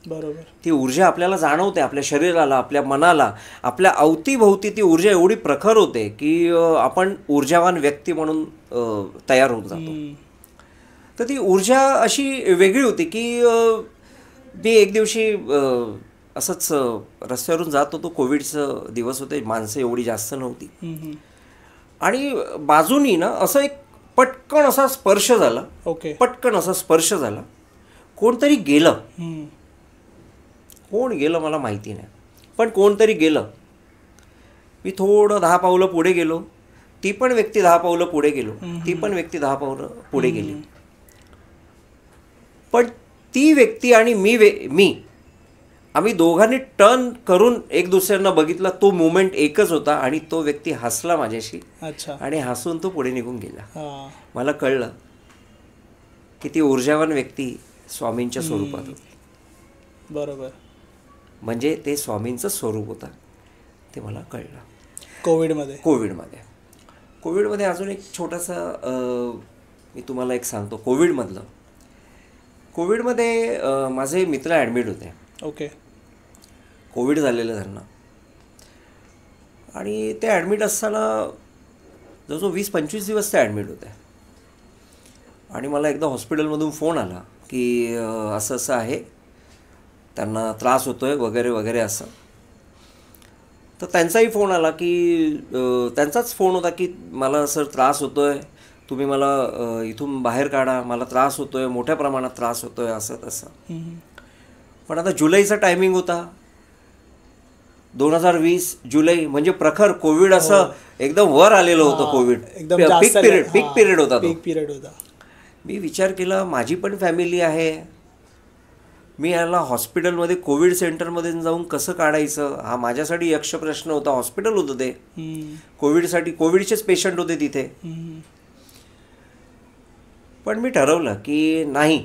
Speaker 2: बरोबर.
Speaker 1: ती ऊर्जा आपल्याला जाणवते, आपल्या शरीराला, आपल्या मनाला, आपल्या अवतीभोवती ती ऊर्जा एवढी प्रखर होते की आपण ऊर्जावान व्यक्ती म्हणून तयार होऊन जातो. तर ती ऊर्जा अशी वेगळी होती की मी एक दिवशी असंच रस्त्यावरून जात होतो. कोविडचं दिवस होते, माणसं एवढी जास्त नव्हती. आणि बाजूनी ना असं एक पटकन असा स्पर्श झाला. पटकन असा स्पर्श झाला. कोणतरी गेलं. कोण गेलं मला माहिती नाही, पण कोणतरी गेलं. मी थोडं 10 पावलं पुढे गेलो. ती पण व्यक्ती 10 पावलं पुढे गेलो. ती पण व्यक्ती 10 पावलं पुढे गेली. पण ती व्यक्ती आणि मी आम्ही दोघांनी टर्न करून एक दुसऱ्यांना बघितला. तो मोमेंट एकच होता आणि तो व्यक्ती हसला माझ्याशी.
Speaker 2: अच्छा.
Speaker 1: आणि हसून तो पुढे निघून गेला. मला कळलं की ती ऊर्जावान व्यक्ती स्वामींच्या स्वरूपात होती.
Speaker 2: बरोबर.
Speaker 1: म्हणजे ते स्वामींचं स्वरूप होतं ते मला कळलं. कोविडमध्ये अजून एक छोटासा मी तुम्हाला एक सांगतो. कोविडमध्ये माझे मित्र ॲडमिट होते.
Speaker 2: ओके.
Speaker 1: कोविड झालेलं त्यांना. आणि ते ॲडमिट असताना जवळजवळ 20-25 दिवस ते ॲडमिट होते. आणि मला एकदा हॉस्पिटलमधून फोन आला की असं असं आहे, त्यांना त्रास होतोय वगैरे वगैरे असं. तर त्यांचाही फोन आला की त्यांचाच फोन होता की मला सर त्रास होतोय, तुम्ही मला इथून बाहेर काढा, मला त्रास होतोय, मोठ्या प्रमाणात त्रास होतोय, असं तसं. पण आता जुलैचा टायमिंग होता. 2020 जुलै म्हणजे प्रखर कोविड असं एकदम वर आलेलं होतं. कोविड पीक पिरियड होता. मी विचार केला माझी पण फॅमिली आहे, मी याला हॉस्पिटलमध्ये कोविड सेंटरमध्ये जाऊन कसं काढायचं, हा माझ्यासाठी यक्ष प्रश्न होता. हॉस्पिटल होतं ते कोविडसाठी, कोविडचेच पेशंट होते तिथे. पण मी ठरवलं की नाही,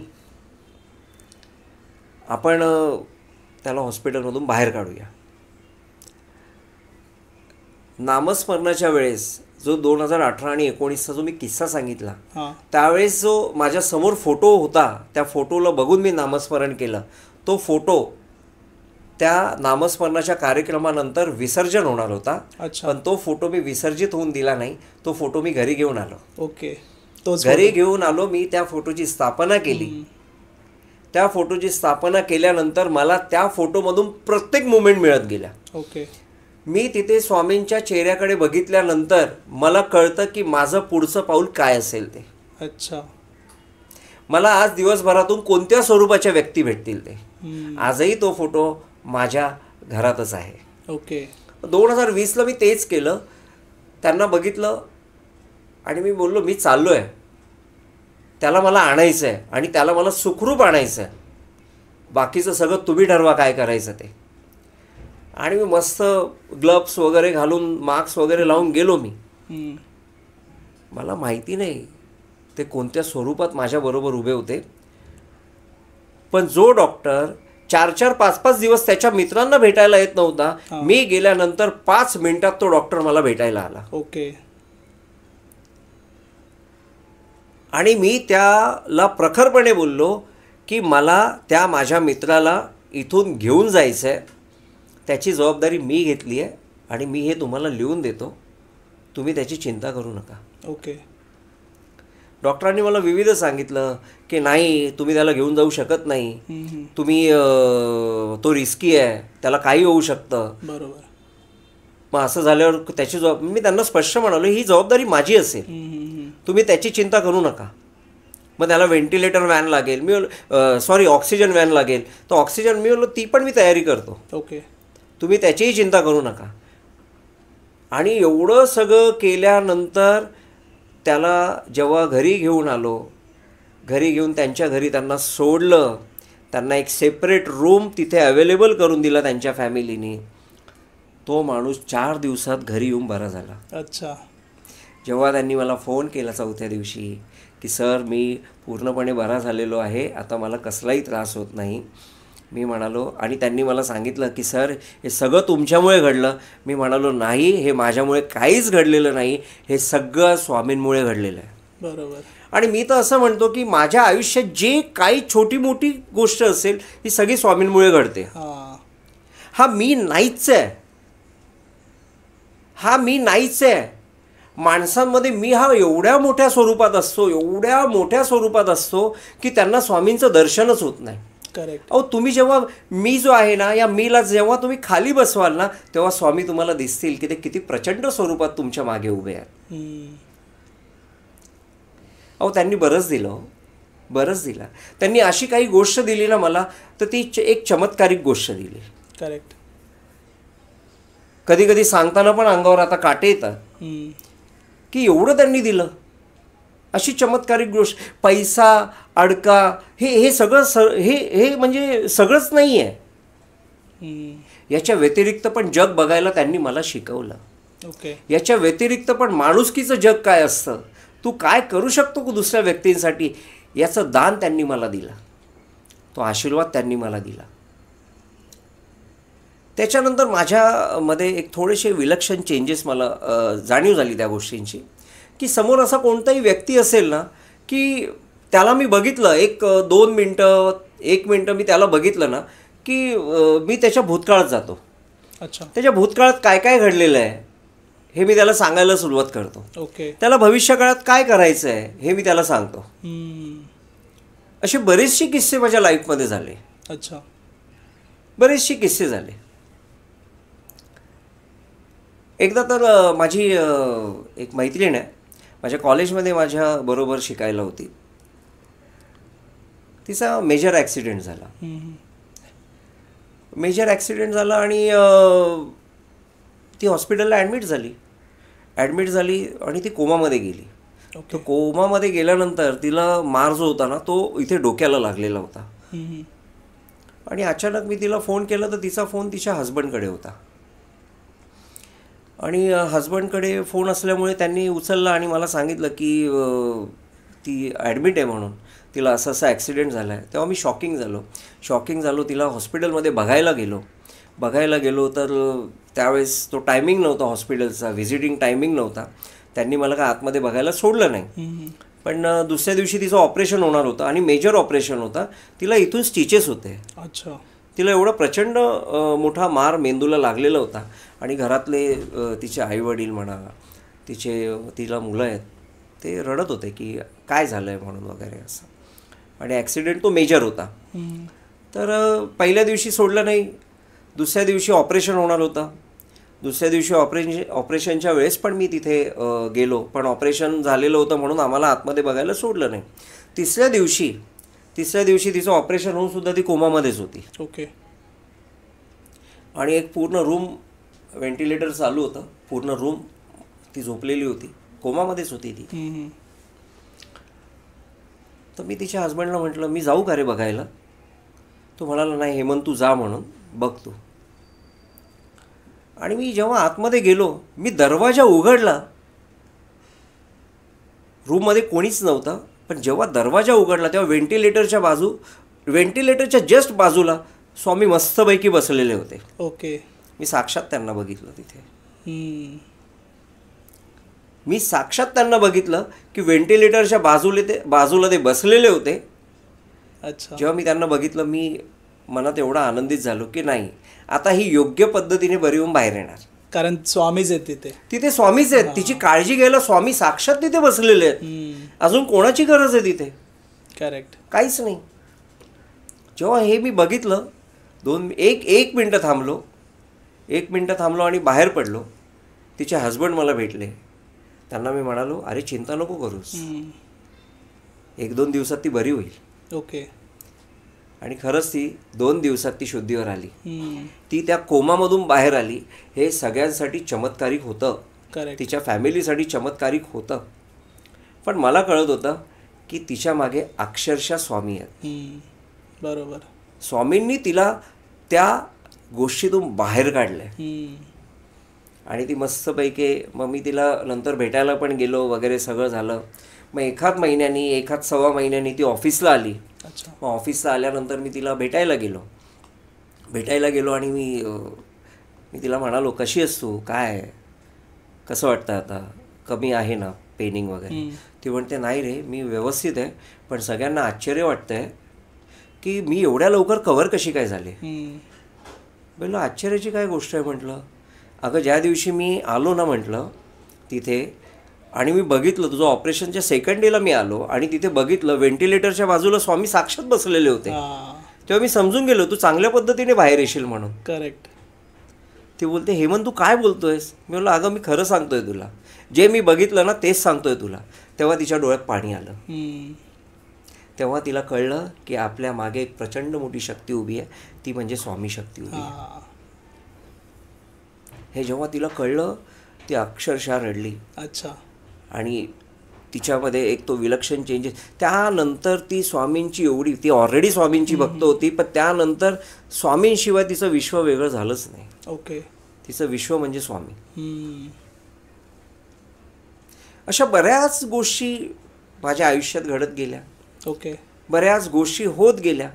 Speaker 1: आपण त्याला हॉस्पिटलमधून बाहेर काढूया. नामस्मरणाच्या वेळेस जो 2018 आणि 19चा जो मी किस्सा सांगितला, त्यावेळेस जो माझ्या समोर फोटो होता, त्या फोटोला बघून मी नामस्मरण केलं. तो फोटो त्या नामस्मरणाच्या कार्यक्रमानंतर विसर्जन होणार होता, पण तो फोटो मी विसर्जित होऊन दिला नाही. तो फोटो मी घरी घेऊन आलो.
Speaker 2: ओके.
Speaker 1: घरी घेऊन आलो, मी त्या फोटोची स्थापना केली. त्या फोटोची स्थापना केल्यानंतर मला त्या फोटोमधून प्रत्येक मुमेंट मिळत गेल्या.
Speaker 2: ओके.
Speaker 1: मी तिथे स्वामींच्या चेहऱ्याकडे बघितल्यानंतर मला कळतं की माझं पुढचं पाऊल काय असेल ते.
Speaker 2: अच्छा.
Speaker 1: मला आज दिवसभरातून कोणत्या स्वरूपाच्या व्यक्ती भेटतील ते. आजही तो फोटो माझ्या घरातच आहे.
Speaker 2: ओके.
Speaker 1: 2020ला मी तेच केलं. त्यांना बघितलं आणि मी बोललो, मी चाललो आहे, त्याला मला आणायचं आहे आणि त्याला मला सुखरूप आणायचं आहे. बाकीचं सगळं तुम्ही ठरवा काय करायचं ते. आणि मी मस्त ग्लव्स वगैरे घालून, मास्क वगैरे लावून गेलो मी. मला माहिती नाही ते कोणत्या स्वरूपात माझ्याबरोबर उभे होते, पण जो डॉक्टर 4-4, 5-5 दिवस त्याच्या मित्रांना भेटायला येत नव्हता, मी गेल्यानंतर 5 मिनिटात तो डॉक्टर मला भेटायला आला.
Speaker 2: ओके.
Speaker 1: आणि मी त्याला प्रखरपणे बोललो की मला त्या माझ्या मित्राला इथून घेऊन जायचं आहे, त्याची जबाबदारी मी घेतली आहे आणि मी हे तुम्हाला लिहून देतो, तुम्ही त्याची चिंता करू नका.
Speaker 2: ओके.
Speaker 1: डॉक्टरांनी मला विविध सांगितलं की नाही, तुम्ही त्याला घेऊन जाऊ शकत नाही, तुम्ही तो रिस्की आहे, त्याला काही होऊ शकतं.
Speaker 2: बरोबर.
Speaker 1: मग असं झाल्यावर त्याची मी त्यांना स्पष्ट म्हणालो, ही जबाबदारी माझी असेल, तुम्ही त्याची चिंता करू नका. मग त्याला व्हेंटिलेटर व्हॅन लागेल, मी ऑक्सिजन व्हॅन लागेल, तर ऑक्सिजन मी ती पण मी तयारी करतो.
Speaker 2: ओके.
Speaker 1: तुम्ही त्याचीही चिंता करू नका. आणि एवढं सगळं केल्यानंतर त्याला जेव्हा घरी घेऊन आलो, घरी घेऊन त्यांच्या घरी त्यांना सोडलं, त्यांना एक सेपरेट रूम तिथे अवेलेबल करून दिला त्यांच्या फॅमिलीने. तो माणूस 4 दिवसात घरी येऊन बरा झाला.
Speaker 2: अच्छा.
Speaker 1: जेव्हा त्यांनी मला फोन केला 4थ्या दिवशी की सर, मी पूर्णपणे बरा झालेलो आहे, आता मला कसलाही त्रास होत नाही, मी म्हणालो, आणि त्यांनी मला सांगितलं की सर, हे सगळं तुमच्यामुळे घडलं. मी म्हणालो, नाही, हे माझ्यामुळे काहीच घडलेलं नाही, हे सगळं स्वामींमुळे घडलेलं आहे.
Speaker 2: बरोबर.
Speaker 1: आणि मी तर असं म्हणतो की माझ्या आयुष्यात जे काही छोटी मोठी गोष्ट असेल, ही सगळी स्वामींमुळे घडते. हा मी नाहीच आहे, हा मी नाहीच आहे. माणसांमध्ये मी हा एवढ्या मोठ्या स्वरूपात असतो, एवढ्या मोठ्या स्वरूपात असतो की त्यांना स्वामींचं दर्शनच होत नाही.
Speaker 2: करेक्ट.
Speaker 1: अहो, तुम्ही जेव्हा मी जो आहे ना, या मीला जेव्हा तुम्ही खाली बसवाल ना, तेव्हा स्वामी तुम्हाला दिसतील की ते किती प्रचंड स्वरूपात तुमच्या मागे उभे आहेत. अहो, त्यांनी बरंच दिलं, बरंच दिला. त्यांनी अशी काही गोष्ट दिली ना मला, तर ती एक चमत्कारिक गोष्ट दिली.
Speaker 2: करेक्ट.
Speaker 1: कधी कधी सांगताना पण अंगावर आता काटे येतात की एवढं त्यांनी दिलं. अशी चमत्कारिक गोष्ट, पैसा, अडका, हे सगळं हे म्हणजे सगळंच नाही आहे. याच्या व्यतिरिक्त पण जग बघायला त्यांनी मला शिकवलं.
Speaker 2: ओके.
Speaker 1: याच्या व्यतिरिक्त पण माणुसकीचं जग काय असतं, तू काय करू शकतो दुसऱ्या व्यक्तींसाठी, याचं दान त्यांनी मला दिलं, तो आशीर्वाद त्यांनी मला दिला. त्याच्यानंतर माझ्यामध्ये एक थोडेसे विलक्षण चेंजेस मला जाणीव झाली त्या गोष्टींची, की समोर असा कोणताही व्यक्ती असेल ना, की त्याला मी बघितलं 1-2 मिनटं 1 मिनटं मी त्याला बघितलं ना, की मी त्याच्या भूतकाळात जातो.
Speaker 2: अच्छा.
Speaker 1: त्याच्या भूतकाळात काय काय घडलेलं आहे हे मी त्याला सांगायला सुरुवात करतो.
Speaker 2: ओके.
Speaker 1: त्याला भविष्यकाळात काय करायचं आहे हे मी त्याला सांगतो. असे बरेचसे किस्से माझ्या लाईफमध्ये झाले.
Speaker 2: अच्छा.
Speaker 1: बरेचसे किस्से झाले. एकदा तर माझी एक मैत्रीण आहे, माझ्या कॉलेजमध्ये माझ्या बरोबर शिकायला होती, तिचा मेजर ॲक्सिडेंट झाला. मेजर ॲक्सिडेंट झाला आणि ती हॉस्पिटलला ॲडमिट झाली आणि ती कोमामध्ये गेली. तर कोमामध्ये गेल्यानंतर तिला मार जो होता ना, तो इथे डोक्याला लागलेला होता. आणि अचानक मी तिला फोन केला, तर तिचा फोन तिच्या हजबंडकडे होता. आणि हजबंडकडे फोन असल्यामुळे त्यांनी उचलला आणि मला सांगितलं की ती ॲडमिट आहे म्हणून. तिला असं असं ॲक्सिडेंट झाला आहे. तेव्हा मी शॉकिंग झालो. तिला हॉस्पिटलमध्ये बघायला गेलो तर त्यावेळेस तो टायमिंग नव्हता हॉस्पिटलचा, व्हिजिटिंग टायमिंग नव्हता. त्यांनी मला काय आतमध्ये बघायला सोडलं नाही. पण दुसऱ्या दिवशी तिचं ऑपरेशन होणार होतं आणि मेजर ऑपरेशन होता. तिला इथून स्टिचेस होते.
Speaker 2: अच्छा.
Speaker 1: तिला एवढा प्रचंड मोठा मार मेंदूला लागलेला होता. आणि घरातले तिचे आईवडील म्हणा, तिला मुलं आहेत, ते रडत होते की काय झालं आहे म्हणून वगैरे असं. आणि ॲक्सिडेंट तो मेजर होता. तर पहिल्या दिवशी सोडलं नाही. दुसऱ्या दिवशी ऑपरेशन होणार होतं. दुसऱ्या दिवशी ऑपरेशनच्या वेळेस पण मी तिथे गेलो, पण ऑपरेशन झालेलं होतं म्हणून आम्हाला आतमध्ये बघायला सोडलं नाही. तिसऱ्या दिवशी तिचं ऑपरेशन होऊन सुद्धा ती कोमामध्येच होती.
Speaker 2: ओके.
Speaker 1: आणि एक पूर्ण रूम व्हेंटिलेटर चालू होतं, पूर्ण रूम ती झोपलेली होती, कोमामध्येच होती ती. तर मी तिच्या हजबंडला म्हटलं, मी जाऊ का रे बघायला? तो म्हणाला, नाही हेमंत तू जा म्हणून, बघ तू. आणि मी जेव्हा आतमध्ये गेलो, मी दरवाजा उघडला, रूममध्ये कोणीच नव्हतं. पण जेव्हा दरवाजा उघडला तेव्हा व्हेंटिलेटरच्या जस्ट बाजूला स्वामी मस्तपैकी बसलेले होते.
Speaker 2: ओके.
Speaker 1: मी साक्षात त्यांना बघितलं तिथे. मी साक्षात त्यांना बघितलं की व्हेंटिलेटरच्या बाजूला ते बसलेले होते.
Speaker 2: अच्छा.
Speaker 1: जेव्हा मी त्यांना बघितलं, मी मनात एवढा आनंदित झालो की नाही, आता ही योग्य पद्धतीने बरी होऊन बाहेर येणार.
Speaker 2: कारण स्वामीच आहेत
Speaker 1: तिथे स्वामीच आहेत. तिची काळजी घ्यायला स्वामी साक्षात तिथे बसलेले आहेत. अजून कोणाची गरज आहे तिथे?
Speaker 2: करेक्ट.
Speaker 1: काहीच नाही. जेव्हा हे मी बघितलं, एक मिनटं थांबलो आणि बाहेर पडलो. तिचे हजबंड मला भेटले. त्यांना मी म्हणालो, अरे चिंता नको करूस, 1-2 दिवसात ती बरी होईल.
Speaker 2: ओके.
Speaker 1: आणि खरंच ती 2 दिवसात ती शुद्धीवर आली. ती त्या कोमामधून बाहेर आली. हे सगळ्यांसाठी चमत्कारिक होतं. तिच्या फॅमिलीसाठी चमत्कारिक होतं. पण मला कळत होतं की तिच्या मागे अक्षरशः स्वामी आहेत.
Speaker 2: बरोबर.
Speaker 1: स्वामींनी तिला त्या गोष्टीतून बाहेर काढलंय. आणि ती मस्तपैकी, मग मी तिला नंतर भेटायला पण गेलो वगैरे, सगळं झालं. मग 1-1.5 महिन्यांनी ती ऑफिसला आली. मग ऑफिसला आल्यानंतर मी तिला भेटायला गेलो आणि मी तिला म्हणालो, कशी आहेस तू, काय कसं वाटतं आता, कमी आहे ना पेनिंग वगैरे? ती म्हणते, नाही रे मी व्यवस्थित आहे, पण सगळ्यांना आश्चर्य वाटतंय की मी एवढ्या लवकर कव्हर कशी काय झाले. बोललो, आश्चर्याची काय गोष्ट आहे? म्हटलं, अगं ज्या दिवशी मी आलो ना म्हटलं तिथे, आणि मी बघितलं तुझं ऑपरेशनच्या सेकंड डेला मी आलो आणि तिथे बघितलं व्हेंटिलेटरच्या बाजूला स्वामी साक्षात बसलेले होते. तेव्हा मी समजून गेलो तू चांगल्या पद्धतीने बाहेर येशील म्हणून.
Speaker 2: करेक्ट.
Speaker 1: ती बोलते, हेमंत तू काय बोलतोयस? मी बोललो, अगं मी खरं सांगतोय तुला, जे मी बघितलं ना तेच सांगतोय तुला. तेव्हा तिच्या डोळ्यात पाणी आलं. तेव्हा तिला कळलं की आपल्या मागे एक प्रचंड मोठी शक्ती उभी आहे, ती म्हणजे स्वामी शक्ती उभी आहे. हे जेव्हा तिला कळलं, ती अक्षरशः रडली.
Speaker 2: अच्छा.
Speaker 1: आणि तिच्यामध्ये एक तो विलक्षण चेंजेस. त्यानंतर ती स्वामींची एवढी, ती ऑलरेडी स्वामींची भक्त होती, पण त्यानंतर स्वामींशिवाय तिचं विश्व वेगळं झालंच नाही.
Speaker 2: ओके.
Speaker 1: तिचं विश्व म्हणजे स्वामी. अशा बऱ्याच गोष्टी माझ्या आयुष्यात घडत गेल्या.
Speaker 2: ओके.
Speaker 1: बऱ्याच गोष्टी होत गेल्या.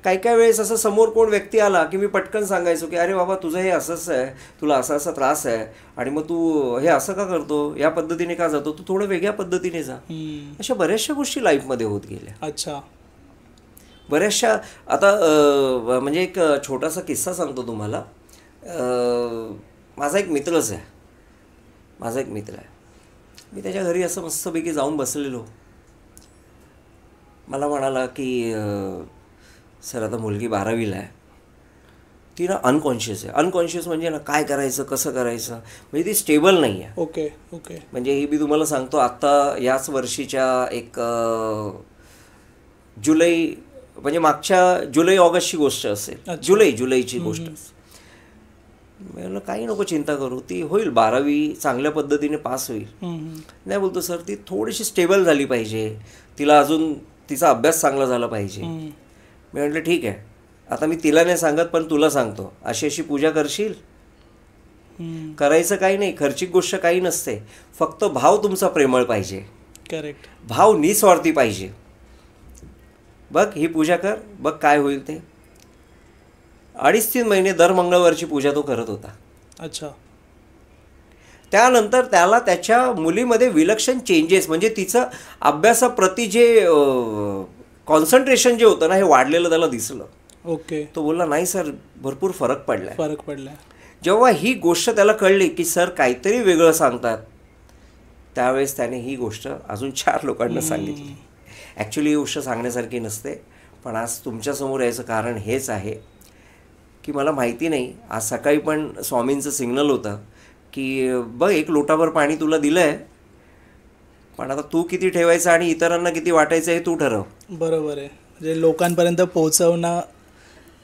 Speaker 1: काही वेळेस असं समोर कोण व्यक्ती आला की मी पटकन सांगायचो की अरे बाबा तुझं हे असंच आहे, तुला असा असा त्रास आहे, आणि मग तू हे असं का करतो, या पद्धतीने का जातो, तू थोडं वेगळ्या पद्धतीने जा. अशा बऱ्याचशा गोष्टी लाईफमध्ये होत गेल्या.
Speaker 2: अच्छा.
Speaker 1: बऱ्याचशा. आता म्हणजे एक छोटासा किस्सा सांगतो तुम्हाला. माझा एक मित्र आहे. मी त्याच्या घरी असं मस्तपैकी जाऊन बसलेलो. मला म्हणाला की सर आता मुलगी 12वीला आहे, ती ना अनकॉन्शियस आहे. अनकॉन्शियस म्हणजे ना काय करायचं, कसं करायचं, म्हणजे ती स्टेबल नाही आहे.
Speaker 2: ओके. ओके.
Speaker 1: म्हणजे ही मी तुम्हाला सांगतो, आत्ता याच वर्षीच्या एक जुलै, म्हणजे मागच्या जुलै-ऑगस्टची गोष्ट असेल. जुलैची गोष्ट असेल. मला काही नको चिंता करू, ती होईल 12वी चांगल्या पद्धतीने पास होईल. नाही बोलतो सर, ती थोडीशी स्टेबल झाली पाहिजे, तिला अजून तिचा अभ्यास चांगला झाला पाहिजे. मी म्हटलं ठीक आहे, आता मी तिला नाही सांगत पण तुला सांगतो, अशी अशी पूजा करशील. करायचं काही नाही, खर्चिक गोष्ट काही नसते, फक्त भाव तुमचा प्रेमळ पाहिजे.
Speaker 2: करेक्ट.
Speaker 1: भाव निस्वार्थी पाहिजे. बघ ही पूजा कर, बघ काय होईल ते. 2.5-3 महिने दर मंगळवारची पूजा तो करत होता.
Speaker 2: अच्छा.
Speaker 1: त्यानंतर त्याला त्याच्या मुलीमध्ये विलक्षण चेंजेस, म्हणजे तिचं अभ्यासाप्रती जे कॉन्सन्ट्रेशन जे होतं ना हे वाढलेलं त्याला दिसलं.
Speaker 2: ओके.
Speaker 1: तो बोलला नाही सर, भरपूर फरक पडलाय. जेव्हा ही गोष्ट त्याला कळली की सर काहीतरी वेगळं सांगतात, त्यावेळेस त्याने ही गोष्ट अजून 4 लोकांना सांगितली. ॲक्च्युली ही गोष्ट सांगण्यासारखी नसते, पण आज तुमच्यासमोर यायचं कारण हेच आहे की मला माहिती नाही, आज सकाळी पण स्वामींचं सिग्नल होतं की बघ 1 लोटाभर पाणी तुला दिलं आहे, पण आता तू किती ठेवायचं आणि इतरांना किती वाटायचं हे तू ठरव.
Speaker 2: बरोबर आहे. म्हणजे लोकांपर्यंत पोहोचवणं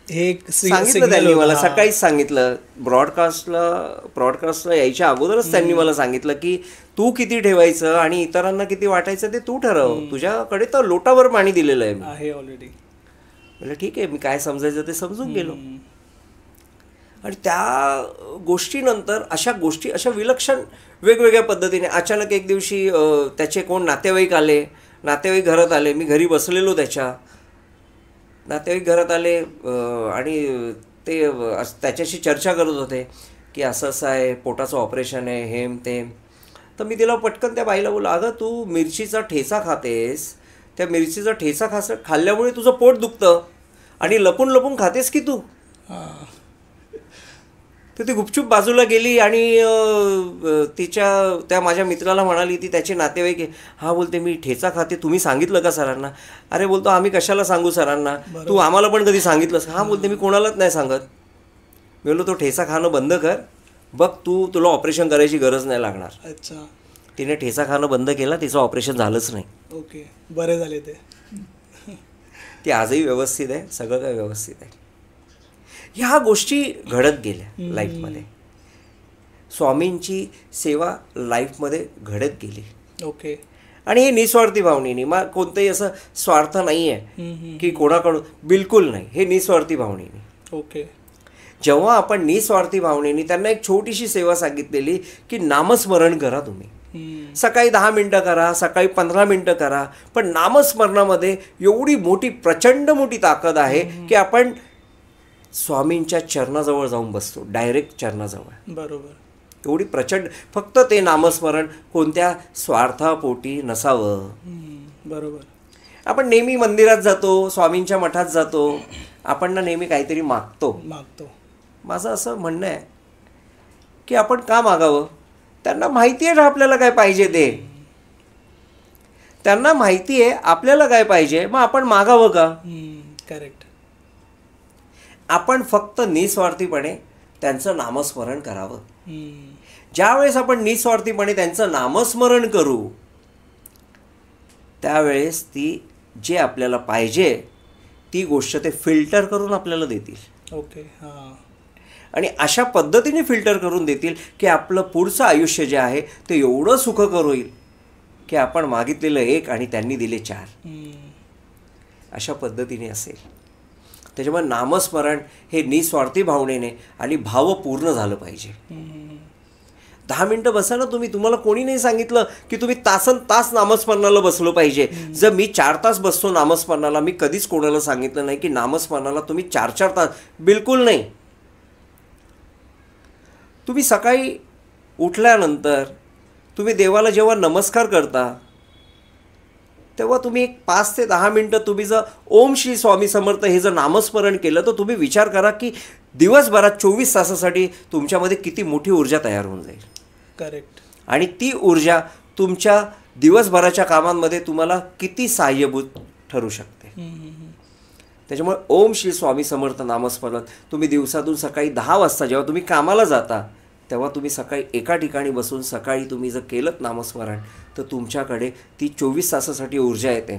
Speaker 2: हे एक
Speaker 1: सांगितलं त्यांनी मला, सकाळीच सांगितलं. ब्रॉडकास्टला यायच्या अगोदरच त्यांनी मला सांगितलं की तू किती ठेवायचं आणि इतरांना किती वाटायचं ते तू ठरव, तुझ्याकडे तर लोटाभर पाणी दिलेलं आहे
Speaker 2: ऑलरेडी.
Speaker 1: म्हणजे ठीक आहे, मी काय समजायचं ते समजून गेलो. आणि त्या गोष्टीनंतर अशा विलक्षण वेगवेगळ्या पद्धतीने अचानक एक दिवशी त्याचे कोण नातेवाईक घरात आले. मी घरी बसलेलो, नातेवाईक घरात आले आणि ते त्याच्याशी चर्चा करत होते की असं असं आहे, पोटाचं ऑपरेशन आहे, हे ते. तर मी तिला पटकन त्या बाईला बोललो, अगं तू मिरचीचा ठेचा खातेस, त्या मिरचीचा ठेचा खाल्ल्यामुळे तुझं पोट दुखतं आणि लपून लपून खातेस की तू. तर ती गुपचूप बाजूला गेली आणि त्या माझ्या मित्राला म्हणाली, ती त्याचे नातेवाईक आहे. हा बोलते मी ठेचा खाते, तुम्ही सांगितलं का सरांना? अरे बोलतो आम्ही कशाला सांगू सरांना, तू आम्हाला पण कधी सांगितलंस? हा बोलते मी कोणालाच नाही सांगत. मी बोललो तो ठेचा खाणं बंद कर, बघ तुला ऑपरेशन करायची गरज नाही लागणार.
Speaker 2: अच्छा.
Speaker 1: तिने ठेचा खाणं बंद केला, तिचं ऑपरेशन झालंच नाही.
Speaker 2: ओके, बरे झाले ते.
Speaker 1: ती आजही व्यवस्थित आहे, सगळं काय व्यवस्थित आहे. ह्या गोष्टी घडत गेल्या लाईफमध्ये. स्वामींची सेवा लाईफमध्ये घडत गेली.
Speaker 2: ओके.
Speaker 1: आणि हे निस्वार्थी भावनेनी, मग कोणतंही असं स्वार्थ नाही आहे की कोणाकडून, बिलकुल नाही, हे निस्वार्थी भावनेनी.
Speaker 2: ओके.
Speaker 1: जेव्हा आपण निस्वार्थी भावनेनी त्यांना एक छोटीशी सेवा सांगितलेली की नामस्मरण करा तुम्ही, सकाळी 10 मिनटं करा, सकाळी 15 मिनटं करा, पण नामस्मरणामध्ये एवढी मोठी प्रचंड मोठी ताकद आहे की आपण स्वामींच्या चरणाजवळ जाऊन बसतो, डायरेक्ट चरणाजवळ.
Speaker 2: बरोबर.
Speaker 1: एवढी प्रचंड, फक्त ते नामस्मरण कोणत्या स्वार्थापोटी नसावं.
Speaker 2: बरोबर.
Speaker 1: आपण नेहमी मंदिरात जातो, स्वामींच्या मठात जातो, आपण ना नेहमी काहीतरी मागतो. माझं असं म्हणणं आहे की आपण का मागावं? त्यांना माहिती आहे ना आपल्याला काय पाहिजे ते, त्यांना माहिती आहे आपल्याला काय पाहिजे, मग आपण मागावं का?
Speaker 2: करेक्ट.
Speaker 1: आपण फक्त निस्वार्थीपणे त्यांचं नामस्मरण करावं. ज्यावेळेस आपण निस्वार्थीपणे त्यांचं नामस्मरण करू, त्यावेळेस ती जे आपल्याला पाहिजे ती गोष्ट ते फिल्टर करून आपल्याला देतील.
Speaker 2: ओके.
Speaker 1: आणि अशा पद्धतीने फिल्टर करून देतील की आपलं पुढचं आयुष्य जे आहे ते एवढं सुखकर होईल की आपण मागितलेलं 1 आणि त्यांनी दिले 4, अशा पद्धतीने असेल. त्याच्यामुळे नामस्मरण हे निस्वार्थी भावनेने आणि भावपूर्ण झालं पाहिजे. 10 मिनटं बसा ना तुम्ही, तुम्हाला कोणी नाही सांगितलं की तुम्ही तासन-तास नामस्मरणाला बसलो पाहिजे. जर मी 4 तास बसतो नामस्मरणाला, मी कधीच कोणाला सांगितलं नाही की नामस्मरणाला तुम्ही 4-4 तास, बिलकुल नाही. तुम्ही सकाळी उठल्यानंतर तुम्ही देवाला जेव्हा नमस्कार करता तेव्हा तुम्ही एक 5 ते 10 मिनटं तुम्ही जर ओम श्री स्वामी समर्थ हे जर नामस्मरण केलं, तर तुम्ही विचार करा की दिवसभरात 24 तासासाठी तुमच्यामध्ये किती मोठी ऊर्जा तयार होऊन जाईल.
Speaker 2: करेक्ट.
Speaker 1: आणि ती ऊर्जा तुमच्या दिवसभराच्या कामांमध्ये तुम्हाला किती सहाय्यभूत ठरू शकते. त्याच्यामुळे ओम श्री स्वामी समर्थ नामस्मरण तुम्ही दिवसातून सकाळी 10 वाजता जेव्हा तुम्ही कामाला जाता तेव्हा तुम्ही सकाळी एका ठिकाणी बसून सकाळी तुम्ही जर केलं नामस्मरण, तर तुमच्याकडे ती 24 तासासाठी ऊर्जा येते.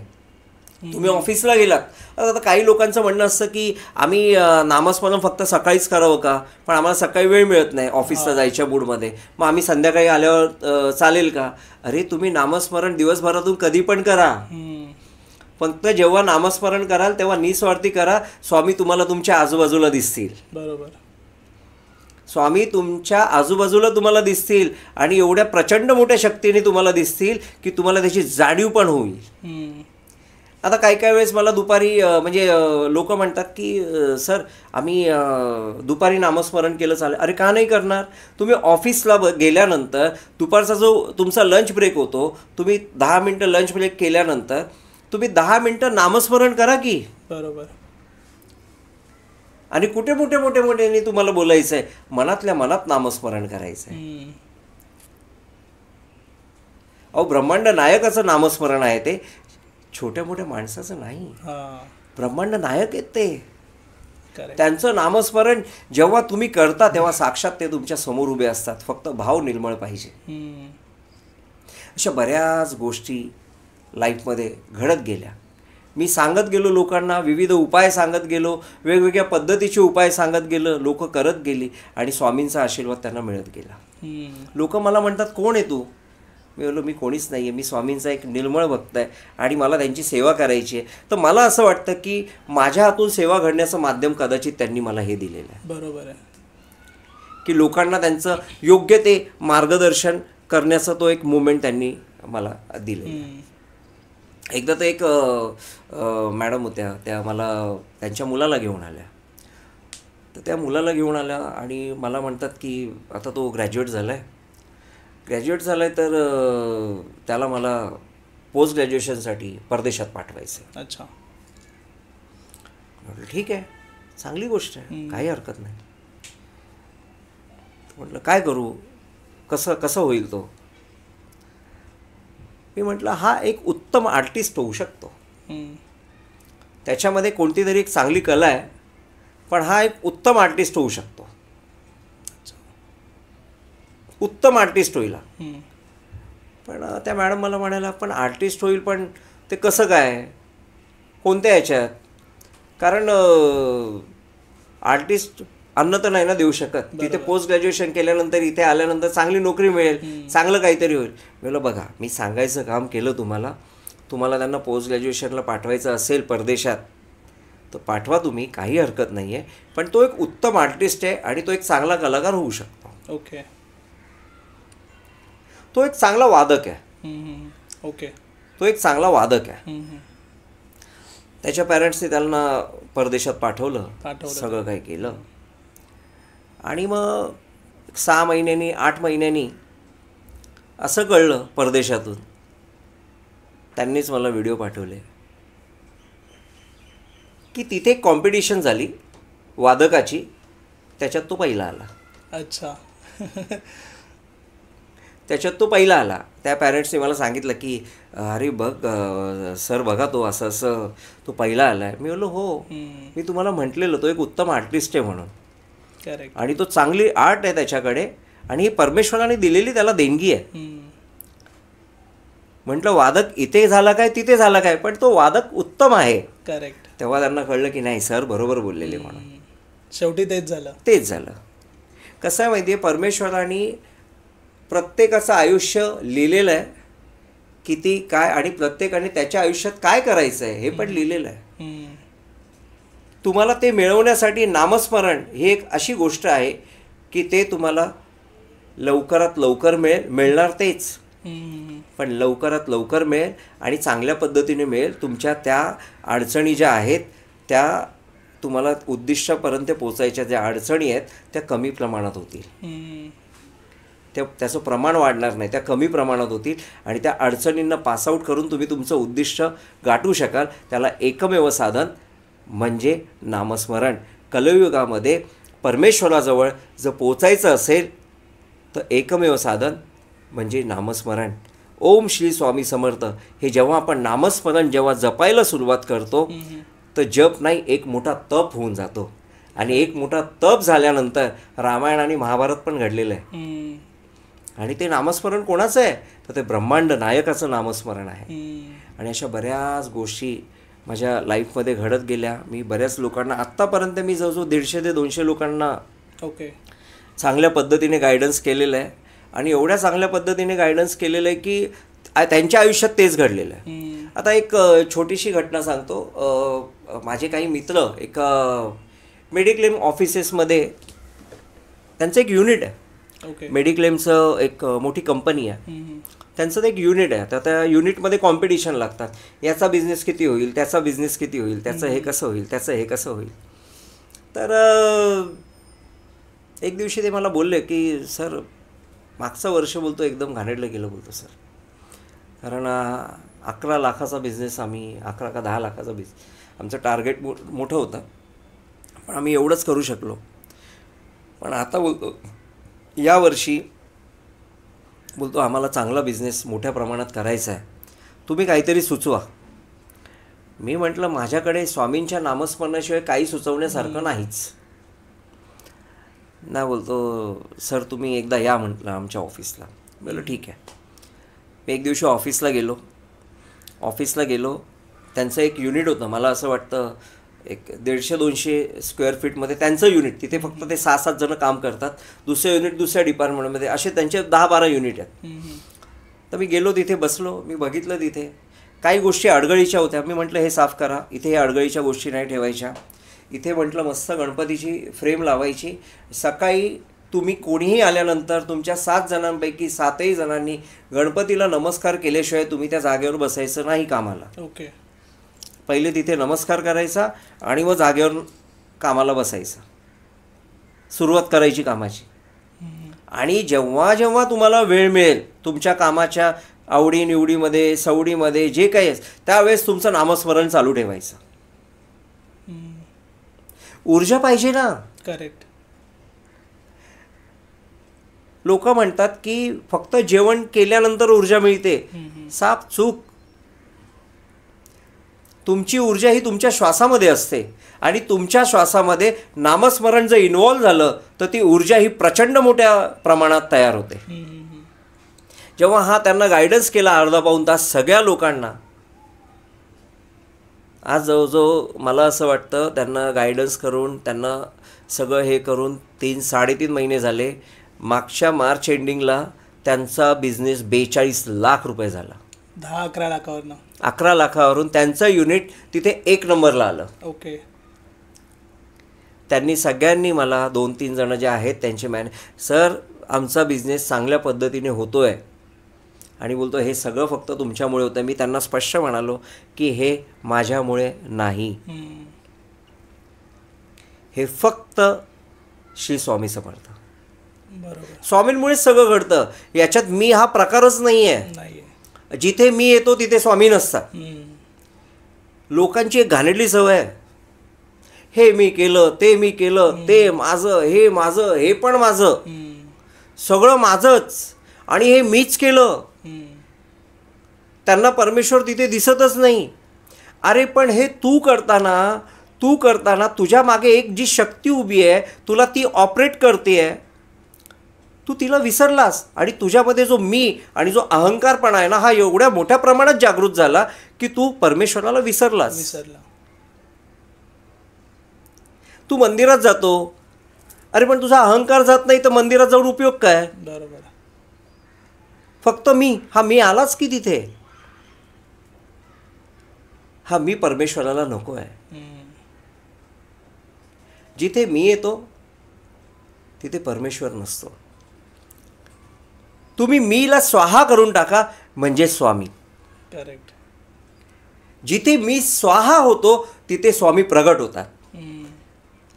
Speaker 1: तुम्ही ऑफिसला गेलात, आता काही लोकांचं म्हणणं असतं की आम्ही नामस्मरण फक्त सकाळीच करावं का, पण आम्हाला सकाळी वेळ मिळत नाही ऑफिसला जायच्या मूडमध्ये, मग आम्ही संध्याकाळी आल्यावर चालेल का? अरे तुम्ही नामस्मरण दिवसभरातून कधी पण करा, फक्त जेव्हा नामस्मरण कराल तेव्हा निस्वार्थी करा. स्वामी तुम्हाला तुमच्या आजूबाजूला दिसतील.
Speaker 2: बरोबर.
Speaker 1: स्वामी तुमच्या आजूबाजूला तुम्हाला दिसतील आणि एवढ्या प्रचंड मोठ्या शक्तीने तुम्हाला दिसतील की तुम्हाला त्याची जाणीव पण होईल. आता काही काही वेळेस मला दुपारी म्हणजे लोक म्हणतात की सर आम्ही दुपारी नामस्मरण केलं चालेल. अरे का नाही करणार? तुम्ही ऑफिसला गेल्यानंतर दुपारचा जो तुमचा लंच ब्रेक होतो, तुम्ही 10 मिनटं लंच ब्रेक केल्यानंतर तुम्ही 10 मिनटं नामस्मरण करा की.
Speaker 2: बरोबर.
Speaker 1: आणि कुठे मोठे तुम्हाला बोलायचं आहे, मनातल्या मनात नामस्मरण करायचं आहे. अहो ब्रह्मांड नायकाचं नामस्मरण आहे ते, छोट्या मोठ्या माणसाचं नाही. ब्रह्मांड नायक आहेत ते. त्यांचं नामस्मरण जेव्हा तुम्ही करता तेव्हा साक्षात ते तुमच्या समोर उभे असतात. फक्त भाव निर्मळ पाहिजे. अशा बऱ्याच गोष्टी लाईफमध्ये घडत गेल्या. मी सांगत गेलो लोकांना, विविध उपाय सांगत गेलो, वेगवेगळ्या पद्धतीचे उपाय सांगत गेलं, लोक करत गेली आणि स्वामींचा आशीर्वाद त्यांना मिळत गेला. लोक मला म्हणतात कोण आहे तू? मी बोललो मी कोणीच नाही आहे, मी स्वामींचा एक निर्मळ भक्त आहे आणि मला त्यांची सेवा करायची आहे. तर मला असं वाटतं की माझ्या हातून सेवा घडण्याचं माध्यम कदाचित त्यांनी मला हे दिलेलं आहे.
Speaker 2: बरोबर आहे
Speaker 1: की लोकांना त्यांचं योग्य ते मार्गदर्शन करण्याचा तो एक मुवमेंट त्यांनी मला दिलं. एकदा तर एक मॅडम होत्या, त्या मला त्यांच्या मुलाला घेऊन आल्या. तर त्या मुलाला घेऊन आल्या आणि मला म्हणतात की आता तो ग्रॅज्युएट झाला आहे तर त्याला मला पोस्ट ग्रॅज्युएशनसाठी परदेशात पाठवायचं आहे.
Speaker 2: अच्छा.
Speaker 1: म्हटलं ठीक आहे, चांगली गोष्ट आहे, काही हरकत नाही. म्हटलं काय करू, कसं होईल तो? मी म्हटलं हा एक उत्तम आर्टिस्ट होऊ शकतो, त्याच्यामध्ये कोणती तरी एक चांगली कला आहे, पण हा एक उत्तम आर्टिस्ट होऊ शकतो, उत्तम आर्टिस्ट होईल. पण त्या मॅडम मला म्हणायला पण आर्टिस्ट होईल पण ते कसं काय, कोणत्या ह्याच्यात? कारण आर्टिस्ट अन्न तर नाही ना देऊ शकत. तिथे पोस्ट ग्रॅज्युएशन केल्यानंतर इथे आल्यानंतर चांगली नोकरी मिळेल, चांगलं काहीतरी होईल. म्हणलं बघा मी सांगायचं काम केलं तुम्हाला त्यांना पोस्ट ग्रॅज्युएशनला पाठवायचं असेल परदेशात तर पाठवा तुम्ही, काही हरकत नाही आहे. पण तो एक उत्तम आर्टिस्ट आहे आणि तो एक चांगला कलाकार होऊ शकतो.
Speaker 2: ओके.
Speaker 1: तो एक चांगला वादक आहे.
Speaker 2: ओके.
Speaker 1: तो एक चांगला वादक आहे. त्याच्या पॅरेंट्सने त्यांना परदेशात पाठवलं, सगळं काही केलं. आणि मग 6 महिन्यांनी 8 महिन्यांनी असं कळलं परदेशातून, त्यांनीच मला व्हिडिओ पाठवले की तिथे एक कॉम्पिटिशन झाली वादकाची, त्याच्यात तो पहिला आला.
Speaker 2: अच्छा.
Speaker 1: त्याच्यात तो पहिला आला. त्या पॅरेंट्सने मला सांगितलं की अरे बघ सर बघा तो असं तो पहिला आला आहे. मी बोललो हो, मी तुम्हाला म्हटलेलं तो एक उत्तम आर्टिस्ट आहे म्हणून.
Speaker 2: करेक्ट.
Speaker 1: आणि तो चांगली आर्ट आहे त्याच्याकडे आणि ही परमेश्वराने दिलेली त्याला देणगी आहे. म्हटलं वादक इथे झाला काय तिथे झाला काय, पण तो वादक उत्तम आहे.
Speaker 2: करेक्ट.
Speaker 1: तेव्हा त्यांना कळलं की नाही सर बरोबर बोललेले म्हणून.
Speaker 2: शेवटी तेच झालं.
Speaker 1: कसं आहे माहिती आहे, परमेश्वराने प्रत्येकाचं आयुष्य लिहिलेलं आहे किती काय, आणि प्रत्येकाने त्याच्या आयुष्यात काय करायचं आहे हे पण लिहिलेलं आहे. तुम्हाला ते मिळवण्यासाठी नामस्मरण ही एक अशी गोष्ट आहे की ते तुम्हाला लवकरात लवकर मिळणार तेच, पण लवकरात लवकर मिळेल आणि चांगल्या पद्धतीने मिळेल. तुमच्या त्या अडचणी ज्या आहेत त्या तुम्हाला उद्दिष्टापर्यंत पोचायच्या ज्या अडचणी आहेत त्या कमी प्रमाणात होतील. त्याचं प्रमाण वाढणार नाही, त्या कमी प्रमाणात होतील आणि त्या अडचणींना पासआउट करून तुम्ही तुमचं उद्दिष्ट गाठू शकाल. त्याला एकमेव साधन म्हणजे नामस्मरण. कलियुगामध्ये परमेश्वराजवळ जर पोचायचं असेल तर एकमेव साधन म्हणजे नामस्मरण. ओम श्री स्वामी समर्थ हे जेव्हा आपण नामस्मरण जेव्हा जपायला सुरुवात करतो तर जप नाही, एक मोठा तप होऊन जातो. आणि एक मोठा तप झाल्यानंतर रामायण आणि महाभारत पण घडलेलं आहे. आणि ते नामस्मरण कोणाचं आहे तर ते ब्रह्मांड नायकाचं नामस्मरण आहे. आणि अशा बऱ्याच गोष्टी माझ्या लाईफमध्ये घडत गेल्या. मी बऱ्याच लोकांना आत्तापर्यंत मी जवळजवळ 150 ते 200 लोकांना चांगल्या पद्धतीने गायडन्स केलेलं आहे. आणि एवढ्या चांगल्या पद्धतीने गायडन्स केलेलं आहे की त्यांच्या आयुष्यात तेच घडलेलं आहे. आता एक छोटीशी घटना सांगतो. माझे काही मित्र एक मेडिक्लेम ऑफिसेसमध्ये त्यांचं एक युनिट आहे. मेडिक्लेमचं एक मोठी कंपनी आहे. त्यांचं ते एक युनिट आहे. तर त्या युनिटमध्ये कॉम्पिटिशन लागतात. याचा बिझनेस किती होईल, त्याचा बिझनेस किती होईल, त्याचं हे कसं होईल, त्याचं हे कसं होईल. तर एक दिवशी ते मला बोलले की सर मागचं वर्ष बोलतो एकदम घाणेरलं गेलं बोलतो सर. कारण 11 लाखाचा बिझनेस आम्ही 11 का 10 लाखाचा बिझनेस आमचं टार्गेट मोठं होतं, पण आम्ही एवढंच करू शकलो. पण आता बोलतो यावर्षी बोलतो आम्हाला चांगला बिझनेस मोठ्या प्रमाणात करायचा आहे, तुम्ही काहीतरी सुचवा. मी म्हटलं माझ्याकडे स्वामींच्या नामस्मरणाशिवाय काही सुचवण्यासारखं नाहीच ना. बोलतो सर तुम्ही एकदा या म्हटलं आमच्या ऑफिसला. बोललो ठीक आहे. मी एक दिवशी ऑफिसला गेलो. त्यांचं एक युनिट होतं, मला असं वाटतं एक 150-200 स्क्वेअर फीटमध्ये त्यांचं युनिट. तिथे फक्त ते 6-7 जण काम करतात. दुसरं युनिट दुसऱ्या डिपार्टमेंटमध्ये, असे त्यांचे 10-12 युनिट आहेत. तर मी गेलो तिथे बसलो. मी बघितलं तिथे काही गोष्टी अडगळीच्या होत्या. मी म्हटलं हे साफ करा, इथे हे अडगळीच्या गोष्टी नाही ठेवायच्या. इथे म्हटलं मस्त गणपतीची फ्रेम लावायची. सकाळी तुम्ही कोणीही आल्यानंतर तुमच्या 7 जणांपैकी 7ही जणांनी गणपतीला नमस्कार केल्याशिवाय तुम्ही त्या जागेवर बसायचं नाही कामाला.
Speaker 2: ओके.
Speaker 1: पहिले तिथे नमस्कार करायचा आणि मग जागेवर कामाला बसायचं, सुरुवात करायची कामाची. आणि जेव्हा जेव्हा तुम्हाला वेळ मिळेल तुमच्या कामाच्या आवडीनिवडीमध्ये सवडीमध्ये जे काही आहे त्यावेळेस तुमचं नामस्मरण चालू ठेवायचं. ऊर्जा पाहिजे ना.
Speaker 2: करेक्ट.
Speaker 1: लोक म्हणतात की फक्त जेवण केल्यानंतर ऊर्जा मिळते. साप चूक. तुमची ऊर्जा ही तुमच्या श्वासामध्ये असते आणि तुमच्या श्वासामध्ये नामस्मरण जर इन्व्हॉल्व झालं तर ती ऊर्जा ही प्रचंड मोठ्या प्रमाणात तयार होते. जेव्हा हा त्यांना गायडन्स केला अर्धा-पाऊण तास सगळ्या लोकांना, आज जवळजवळ मला असं वाटतं त्यांना गायडन्स करून त्यांना सगळं हे करून 3-3.5 महिने झाले. मागच्या मार्च एंडिंगला त्यांचा बिझनेस 42 लाख रुपये झाला.
Speaker 2: 10-11 लाखावरनं
Speaker 1: 11 लाखावरून त्यांचं युनिट तिथे 1 नंबरला आलं.
Speaker 2: ओके.
Speaker 1: त्यांनी सगळ्यांनी मला 2-3 जण जे आहेत त्यांचे सर आमचा बिझनेस चांगल्या पद्धतीने होतो आहे आणि बोलतो हे सगळं फक्त तुमच्यामुळे होतं. मी त्यांना स्पष्ट म्हणालो की हे माझ्यामुळे नाही, हे फक्त श्री स्वामी समर्थ.
Speaker 2: बरोबर.
Speaker 1: स्वामींमुळेच सगळं घडतं. याच्यात मी हा प्रकारच नाही आहे. जिथे मी येतो तिथे स्वामी नसतात. लोकांची एक घाणेरडी सवय आहे, हे मी केलं, ते मी केलं, ते माझं, हे माझं, हे पण माझं, सगळं माझंच आणि हे मीच केलं. त्यांना परमेश्वर तिथे दिसतच नाही. अरे पण हे तू करताना तुझ्या मागे एक जी शक्ती उभी आहे, तुला ती ऑपरेट करते आहे, तू तिला विसरलास आणि तुझ्यामध्ये जो मी आणि जो अहंकारपणा आहे ना हा एवढ्या मोठ्या प्रमाणात जागृत झाला की तू परमेश्वराला विसरलास. तू मंदिरात जातो, अरे पण तुझा अहंकार जात नाही तर मंदिरात जाऊन उपयोग काय.
Speaker 2: बरोबर.
Speaker 1: फक्त मी आलाच की तिथे. हा मी परमेश्वराला नको आहे. जिथे मी येतो तिथे परमेश्वर नसतो. तुम्ही मीला स्वाहा करून टाका म्हणजे स्वामी.
Speaker 2: करेक्ट.
Speaker 1: जिथे मी स्वाहा होतो तिथे स्वामी प्रगट होतात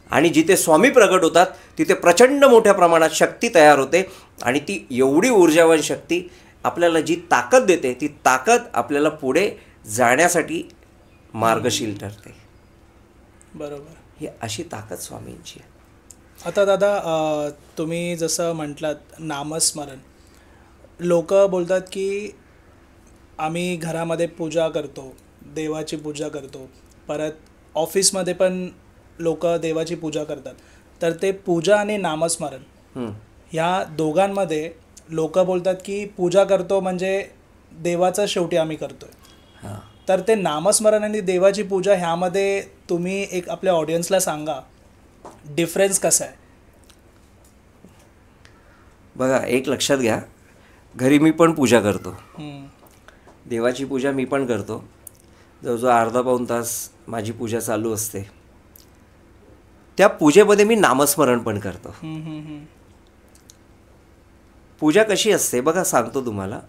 Speaker 1: आणि जिथे स्वामी प्रगट होतात तिथे प्रचंड मोठ्या प्रमाणात शक्ती तयार होते आणि ती एवढी ऊर्जावान शक्ती आपल्याला जी ताकद देते, ती ताकद आपल्याला पुढे जाण्यासाठी मार्गशील ठरते.
Speaker 2: बरोबर.
Speaker 1: ही अशी ताकद स्वामींची आहे.
Speaker 2: आता दादा तुम्ही जसं म्हटलात नामस्मरण, लोक बोलतात की आम्ही घरामध्ये पूजा करतो, देवाची पूजा करतो, परत ऑफिसमध्ये पण लोक देवाची पूजा करतात. तर ते पूजा आणि नामस्मरण ह्या दोघांमध्ये लोक बोलतात की पूजा करतो म्हणजे देवाचं शेवटी आम्ही करतोय. तर ते नामस्मरण आणि देवाची पूजा ह्यामध्ये तुम्ही एक आपल्या ऑडियन्सला सांगा डिफरन्स कसा आहे.
Speaker 1: बघा, एक लक्षात घ्या, घरी मी पण पूजा करतो, देवाची पूजा मी पण करतो. जवळजवळ अर्धा-पाऊण तास माझी पूजा चालू असते. त्या पूजेमध्ये मी नामस्मरण पण करतो. पूजा कशी असते बघा, सांगतो तुम्हाला.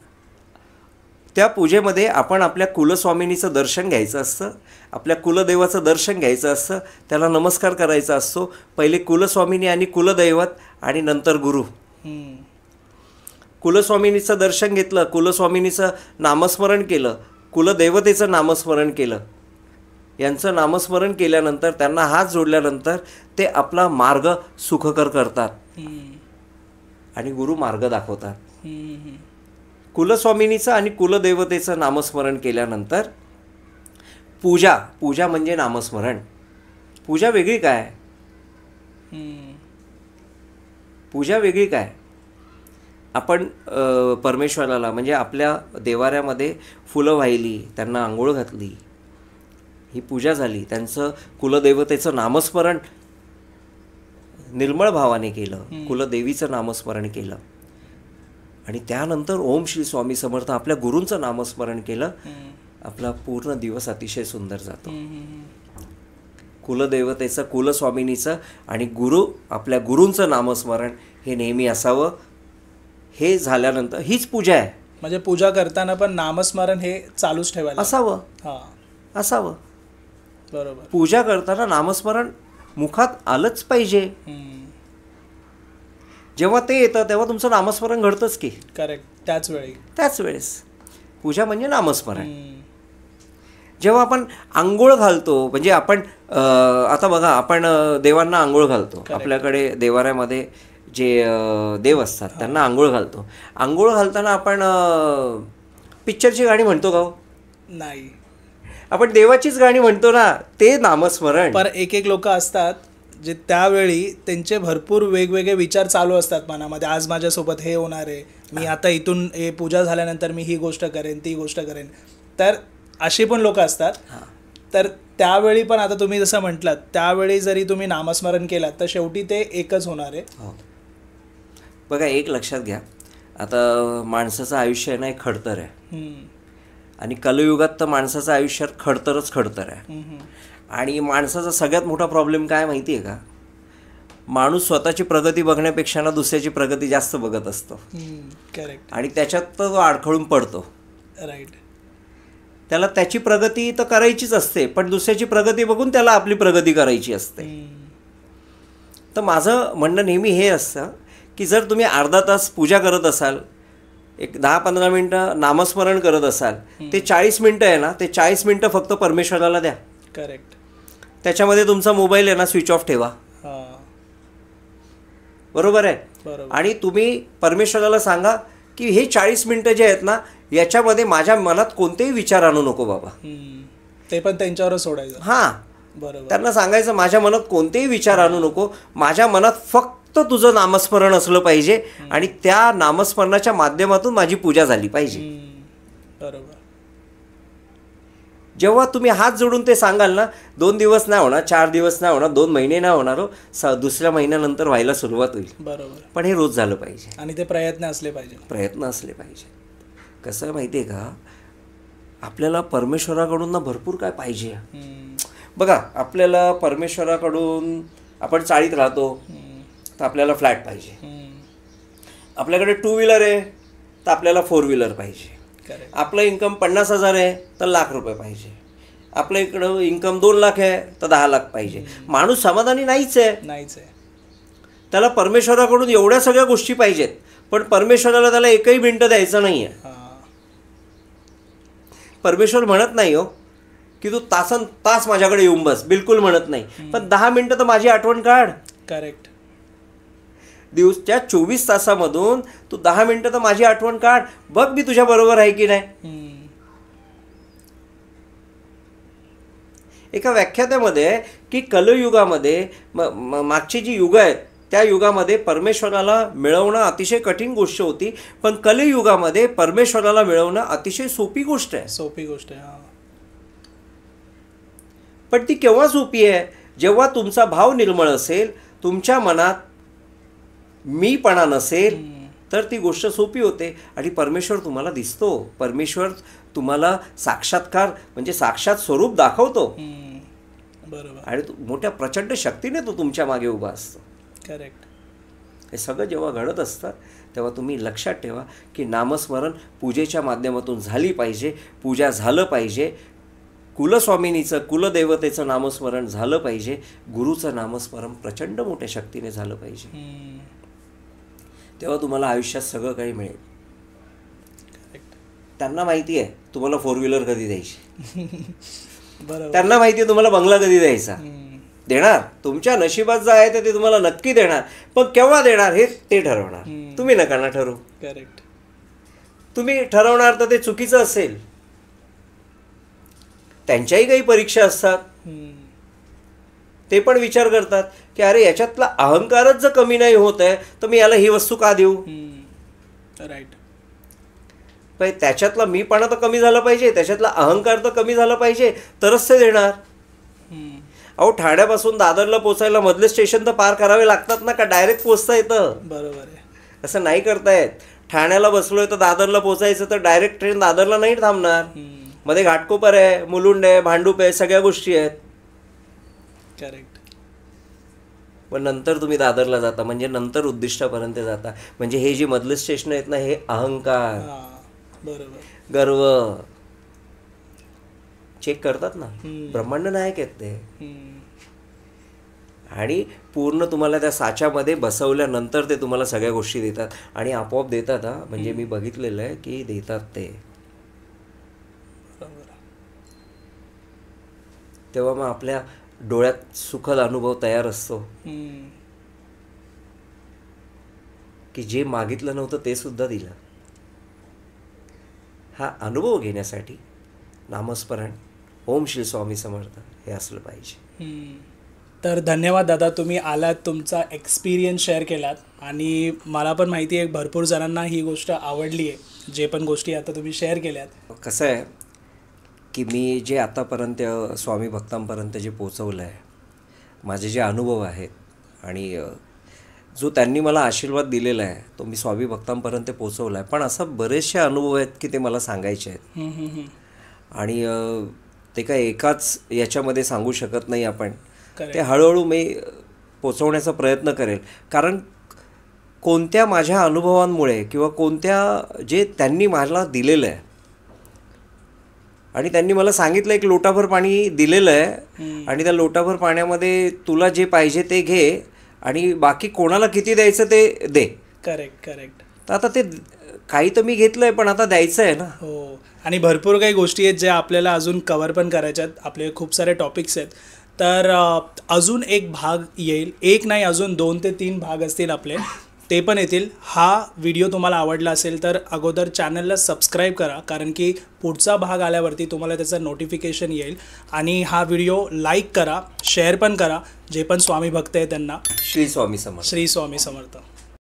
Speaker 1: त्या पूजेमध्ये आपण आपल्या कुलस्वामिनीचं दर्शन घ्यायचं असतं, आपल्या कुलदेवाचं दर्शन घ्यायचं असतं, त्याला नमस्कार करायचा असतो. पहिले कुलस्वामिनी आणि कुलदैवत आणि नंतर गुरु. कुलस्वामिनीचं दर्शन घेतलं, कुलस्वामिनीचं नामस्मरण केलं, कुलदेवतेचं नामस्मरण केलं, यांचं नामस्मरण केल्यानंतर त्यांना हात जोडल्यानंतर ते आपला मार्ग सुखकर करतात आणि गुरु मार्ग दाखवतात. कुलस्वामिनीचं आणि कुलदेवतेचं नामस्मरण केल्यानंतर पूजा म्हणजे नामस्मरण. पूजा वेगळी काय? पूजा वेगळी काय? आपण परमेश्वराला म्हणजे आपल्या देवाऱ्यामध्ये फुलं वाहिली, त्यांना आंघोळ घातली, ही पूजा झाली. त्यांचं कुलदेवतेचं नामस्मरण निर्मळ भावाने केलं, कुलदेवीचं नामस्मरण केलं आणि त्यानंतर ओम श्री स्वामी समर्थ आपल्या गुरूंचं नामस्मरण केलं. आपला पूर्ण दिवस अतिशय सुंदर जातो. कुलदेवतेचं, कुलस्वामिनीचं आणि आपल्या गुरूंचं नामस्मरण हे नेहमी असावं. हे झाल्यानंतर हीच पूजा आहे.
Speaker 2: म्हणजे पूजा करताना पण नामस्मरण हे चालूच ठेवायला
Speaker 1: असावं.
Speaker 2: बरोबर.
Speaker 1: पूजा करताना नामस्मरण मुखात आलंच पाहिजे. जेव्हा ते येतं तेव्हा तुमचं नामस्मरण घडतंच की.
Speaker 2: करेक्ट.
Speaker 1: त्याच वेळेस पूजा म्हणजे नामस्मरण. जेव्हा आपण आंघोळ घालतो म्हणजे आपण आता बघा, आपण देवांना आंघोळ घालतो. आपल्याकडे देवाऱ्यामध्ये जे देव असतात त्यांना आंघोळ घालतो. आंघोळ घालताना आपण पिक्चरची गाणी म्हणतो का?
Speaker 2: नाही,
Speaker 1: आपण देवाचीच गाणी म्हणतो ना. ते नामस्मरण.
Speaker 2: पर एक लोक असतात जे त्यावेळी त्यांचे भरपूर वेगवेगळे विचार चालू असतात मनामध्ये. आज माझ्यासोबत हे होणार आहे, मी आता इथून हे पूजा झाल्यानंतर मी ही गोष्ट करेन, ती गोष्ट करेन. तर अशी पण लोक असतात. तर त्यावेळी पण आता तुम्ही जसं म्हटलात, त्यावेळी जरी तुम्ही नामस्मरण केलात तर शेवटी ते एकच होणार आहे.
Speaker 1: बघा, एक लक्षात घ्या, आता माणसाचं आयुष्य आहे ना, एक खडतर आहे आणि कलियुगात तर माणसाचं आयुष्यात खडतर आहे. आणि माणसाचा सगळ्यात मोठा प्रॉब्लेम काय माहिती आहे का? माणूस स्वतःची प्रगती बघण्यापेक्षा ना दुसऱ्याची प्रगती जास्त बघत असतो.
Speaker 2: करेक्ट.
Speaker 1: आणि त्याच्यात तो अडखळून पडतो.
Speaker 2: राईट.
Speaker 1: त्याला त्याची प्रगती तर करायचीच असते, पण दुसऱ्याची प्रगती बघून त्याला आपली प्रगती करायची असते. तर माझं म्हणणं नेहमी हे असतं की जर तुम्ही अर्धा तास पूजा करत असाल, एक 10-15 मिनटं नामस्मरण करत असाल, ते 40 मिनटं आहे ना, ते 40 मिनटं फक्त परमेश्वराला द्या.
Speaker 2: करेक्ट.
Speaker 1: त्याच्यामध्ये तुमचा मोबाईल आहे ना स्विच ऑफ ठेवा. बरोबर आहे. आणि तुम्ही परमेश्वराला सांगा की हे 40 मिनटं जे आहेत ना, याच्यामध्ये माझ्या मनात कोणतेही विचार आणू नको बाबा.
Speaker 2: ते पण त्यांच्यावरच सोडायचं.
Speaker 1: बरोबर. त्यांना सांगायचं माझ्या मनात कोणतेही विचार आणू नको, माझ्या मनात फक्त तुझं नामस्मरण असलं पाहिजे आणि त्या नामस्मरणाच्या माध्यमातून माझी पूजा झाली पाहिजे.
Speaker 2: बरोबर.
Speaker 1: जेव्हा तुम्ही हात जोडून ते सांगाल ना, 2 दिवस नाही होणार, 4 दिवस नाही होणार, 2 महिने नाही होणार, दुसऱ्या महिन्यानंतर व्हायला सुरुवात होईल.
Speaker 2: बरोबर.
Speaker 1: पण हे रोज झालं पाहिजे
Speaker 2: आणि ते प्रयत्न असले पाहिजे.
Speaker 1: कसं आहे माहिती आहे का, आपल्याला परमेश्वराकडून ना भरपूर काय पाहिजे. बघा, आपल्याला परमेश्वराकडून आपण चाळीत राहतो तर आपल्याला फ्लॅट पाहिजे. आपल्याकडे 2 व्हीलर आहे तर आपल्याला 4 व्हीलर पाहिजे. आपलं इन्कम 50,000 आहे तर ₹1,00,000 पाहिजे. आपल्या इकडं इन्कम 2 लाख आहे तर 10 लाख पाहिजे. माणूस समाधानी नाहीच आहे. त्याला परमेश्वराकडून एवढ्या सगळ्या गोष्टी पाहिजेत, पण परमेश्वराला त्याला एकही मिनिटं द्यायचं नाही आहे. परमेश्वर म्हणत नाही हो की तू तासन तास माझ्याकडे येऊन बस, बिलकुल म्हणत नाही. पण 10 मिनिटं तर माझी आठवण काढ.
Speaker 2: करेक्ट.
Speaker 1: दिवसच्या 24 तासामधून तू 10 मिनिटं तर माझी आठवण काढ, बघ मी तुझ्या बरोबर आहे की नाही. एका व्याख्यात्यामध्ये की कलयुगामध्ये मागची जी युग आहेत त्या युगामध्ये परमेश्वराला मिळवणं अतिशय कठीण गोष्ट होती, पण कलियुगामध्ये परमेश्वराला मिळवणं अतिशय सोपी गोष्ट आहे. पण ती केव्हा सोपी आहे? जेव्हा तुमचा भाव निर्मळ असेल, तुमच्या मनात मीपणा नसेल, तर ती गोष्ट सोपी होते आणि परमेश्वर तुम्हाला दिसतो. परमेश्वर तुम्हाला साक्षात्कार म्हणजे साक्षात स्वरूप दाखवतो.
Speaker 2: बरोबर.
Speaker 1: आणि मोठ्या प्रचंड शक्तीने तो तुमच्या मागे उभा असतो.
Speaker 2: करेक्ट.
Speaker 1: हे सगळं जेव्हा घडत असतं तेव्हा तुम्ही लक्षात ठेवा की नामस्मरण पूजेच्या माध्यमातून झाली पाहिजे, पूजा झालं पाहिजे, कुलस्वामिनीचं कुलदेवतेचं नामस्मरण झालं पाहिजे, गुरुचं नामस्मरण प्रचंड मोठ्या शक्तीने झालं पाहिजे. तेव्हा तुम्हाला आयुष्यात सगळं काही मिळेल. त्यांना माहिती आहे तुम्हाला 4 व्हीलर कधी द्यायची, त्यांना माहिती आहे तुम्हाला बंगला कधी द्यायचा. देणार, तुमच्या नशिबात जे आहे ते तुम्हाला नक्की देणार, पण केव्हा देणार हे ते ठरवणार. तुम्ही नका ना ठरवू.
Speaker 2: करेक्ट.
Speaker 1: तुम्ही ठरवणार तर ते चुकीचं असेल. त्यांच्याही काही परीक्षा असतात. ते पण विचार करतात की अरे याच्यातला अहंकारच जर कमी नाही होत आहे तर मी याला ही वस्तू का देऊ.
Speaker 2: राईट.
Speaker 1: पण त्याच्यातला मीपणा तर कमी झाला पाहिजे, त्याच्यातला अहंकार तर कमी झाला पाहिजे, तरच ते देणार. अहो ठाण्यापासून दादरला पोचायला मधले स्टेशन तर पार करावे लागतात ना, का डायरेक्ट पोचता येतं.
Speaker 2: बरोबर आहे.
Speaker 1: असं नाही करतायत. ठाण्याला बसलोय तर दादरला पोचायचं तर डायरेक्ट ट्रेन दादरला नाही थांबणार. मध्ये घाटकोपर आहे, मुलुंड आहे, भांडूप आहे, सगळ्या गोष्टी आहेत.
Speaker 2: करेक्ट.
Speaker 1: पण नंतर तुम्ही दादरला जाता म्हणजे नंतर उद्दिष्टापर्यंत जाता. म्हणजे हे जे मधले स्टेशन आहेत ना हे अहंकार,
Speaker 2: बरोबर,
Speaker 1: गर्व चेक करतात ना. ब्रह्मांड नायक आहेत ते. आणि पूर्ण तुम्हाला त्या साच्यामध्ये बसवल्यानंतर ते तुम्हाला सगळ्या गोष्टी देतात आणि आपोआप देतात. हा म्हणजे मी बघितलेलं आहे की देतात ते. तेव्हा मग आपल्या डोळ्यात सुखद अनुभव तयार असतो की जे मागितलं नव्हतं ते सुद्धा दिलं. हा अनुभव घेण्यासाठी नामस्मरण ओम श्री स्वामी समर्थ हे असलं पाहिजे.
Speaker 2: तर धन्यवाद दादा, तुम्ही आलात, तुमचा एक्सपिरियन्स शेअर केलात आणि मला पण माहिती आहे भरपूर जणांना ही गोष्ट आवडली आहे, जे पण गोष्टी आता तुम्ही शेअर केल्यात.
Speaker 1: कसं आहे की मी जे आतापर्यंत स्वामी भक्तांपर्यंत जे पोचवलं आहे, माझे जे अनुभव आहेत आणि जो त्यांनी मला आशीर्वाद दिलेला आहे तो मी स्वामी भक्तांपर्यंत पोचवला आहे. पण असं बरेचसे अनुभव आहेत की ते मला सांगायचे आहेत आणि ते काय एकाच याच्यामध्ये सांगू शकत नाही आपण. ते हळूहळू मी पोचवण्याचा प्रयत्न करेल. कारण कोणत्या माझ्या अनुभवांमुळे किंवा कोणत्या जे त्यांनी मला दिलेलं आहे आणि त्यांनी मला सांगितलं एक लोटाभर पाणी दिलेलं आहे आणि त्या लोटाभर पाण्यामध्ये तुला जे पाहिजे ते घे आणि बाकी कोणाला किती द्यायचं ते दे.
Speaker 2: Correct correct.
Speaker 1: तर आता ते काही तर मी घेतलंय पण आता द्यायचं आहे ना.
Speaker 2: हो. आणि भरपूर काही गोष्टी आहेत ज्या आपल्याला अजून कव्हर पण करायच्या आहेत. आपले खूप सारे टॉपिक्स आहेत. तर अजून एक भाग येईल, एक नाही अजून 2 ते 3 भाग असतील आपले, ते पण येतील. हा व्हिडिओ तुम्हाला आवडला असेल तर अगोदर चॅनलला सबस्क्राईब करा, कारण की पुढचा भाग आल्यावरती तुम्हाला त्याचं नोटिफिकेशन येईल. आणि हा व्हिडिओ लाईक करा, शेअर पण करा. जे पण स्वामी भक्त आहे त्यांना
Speaker 1: श्री स्वामी समर्थ.
Speaker 2: श्री स्वामी समर्थ.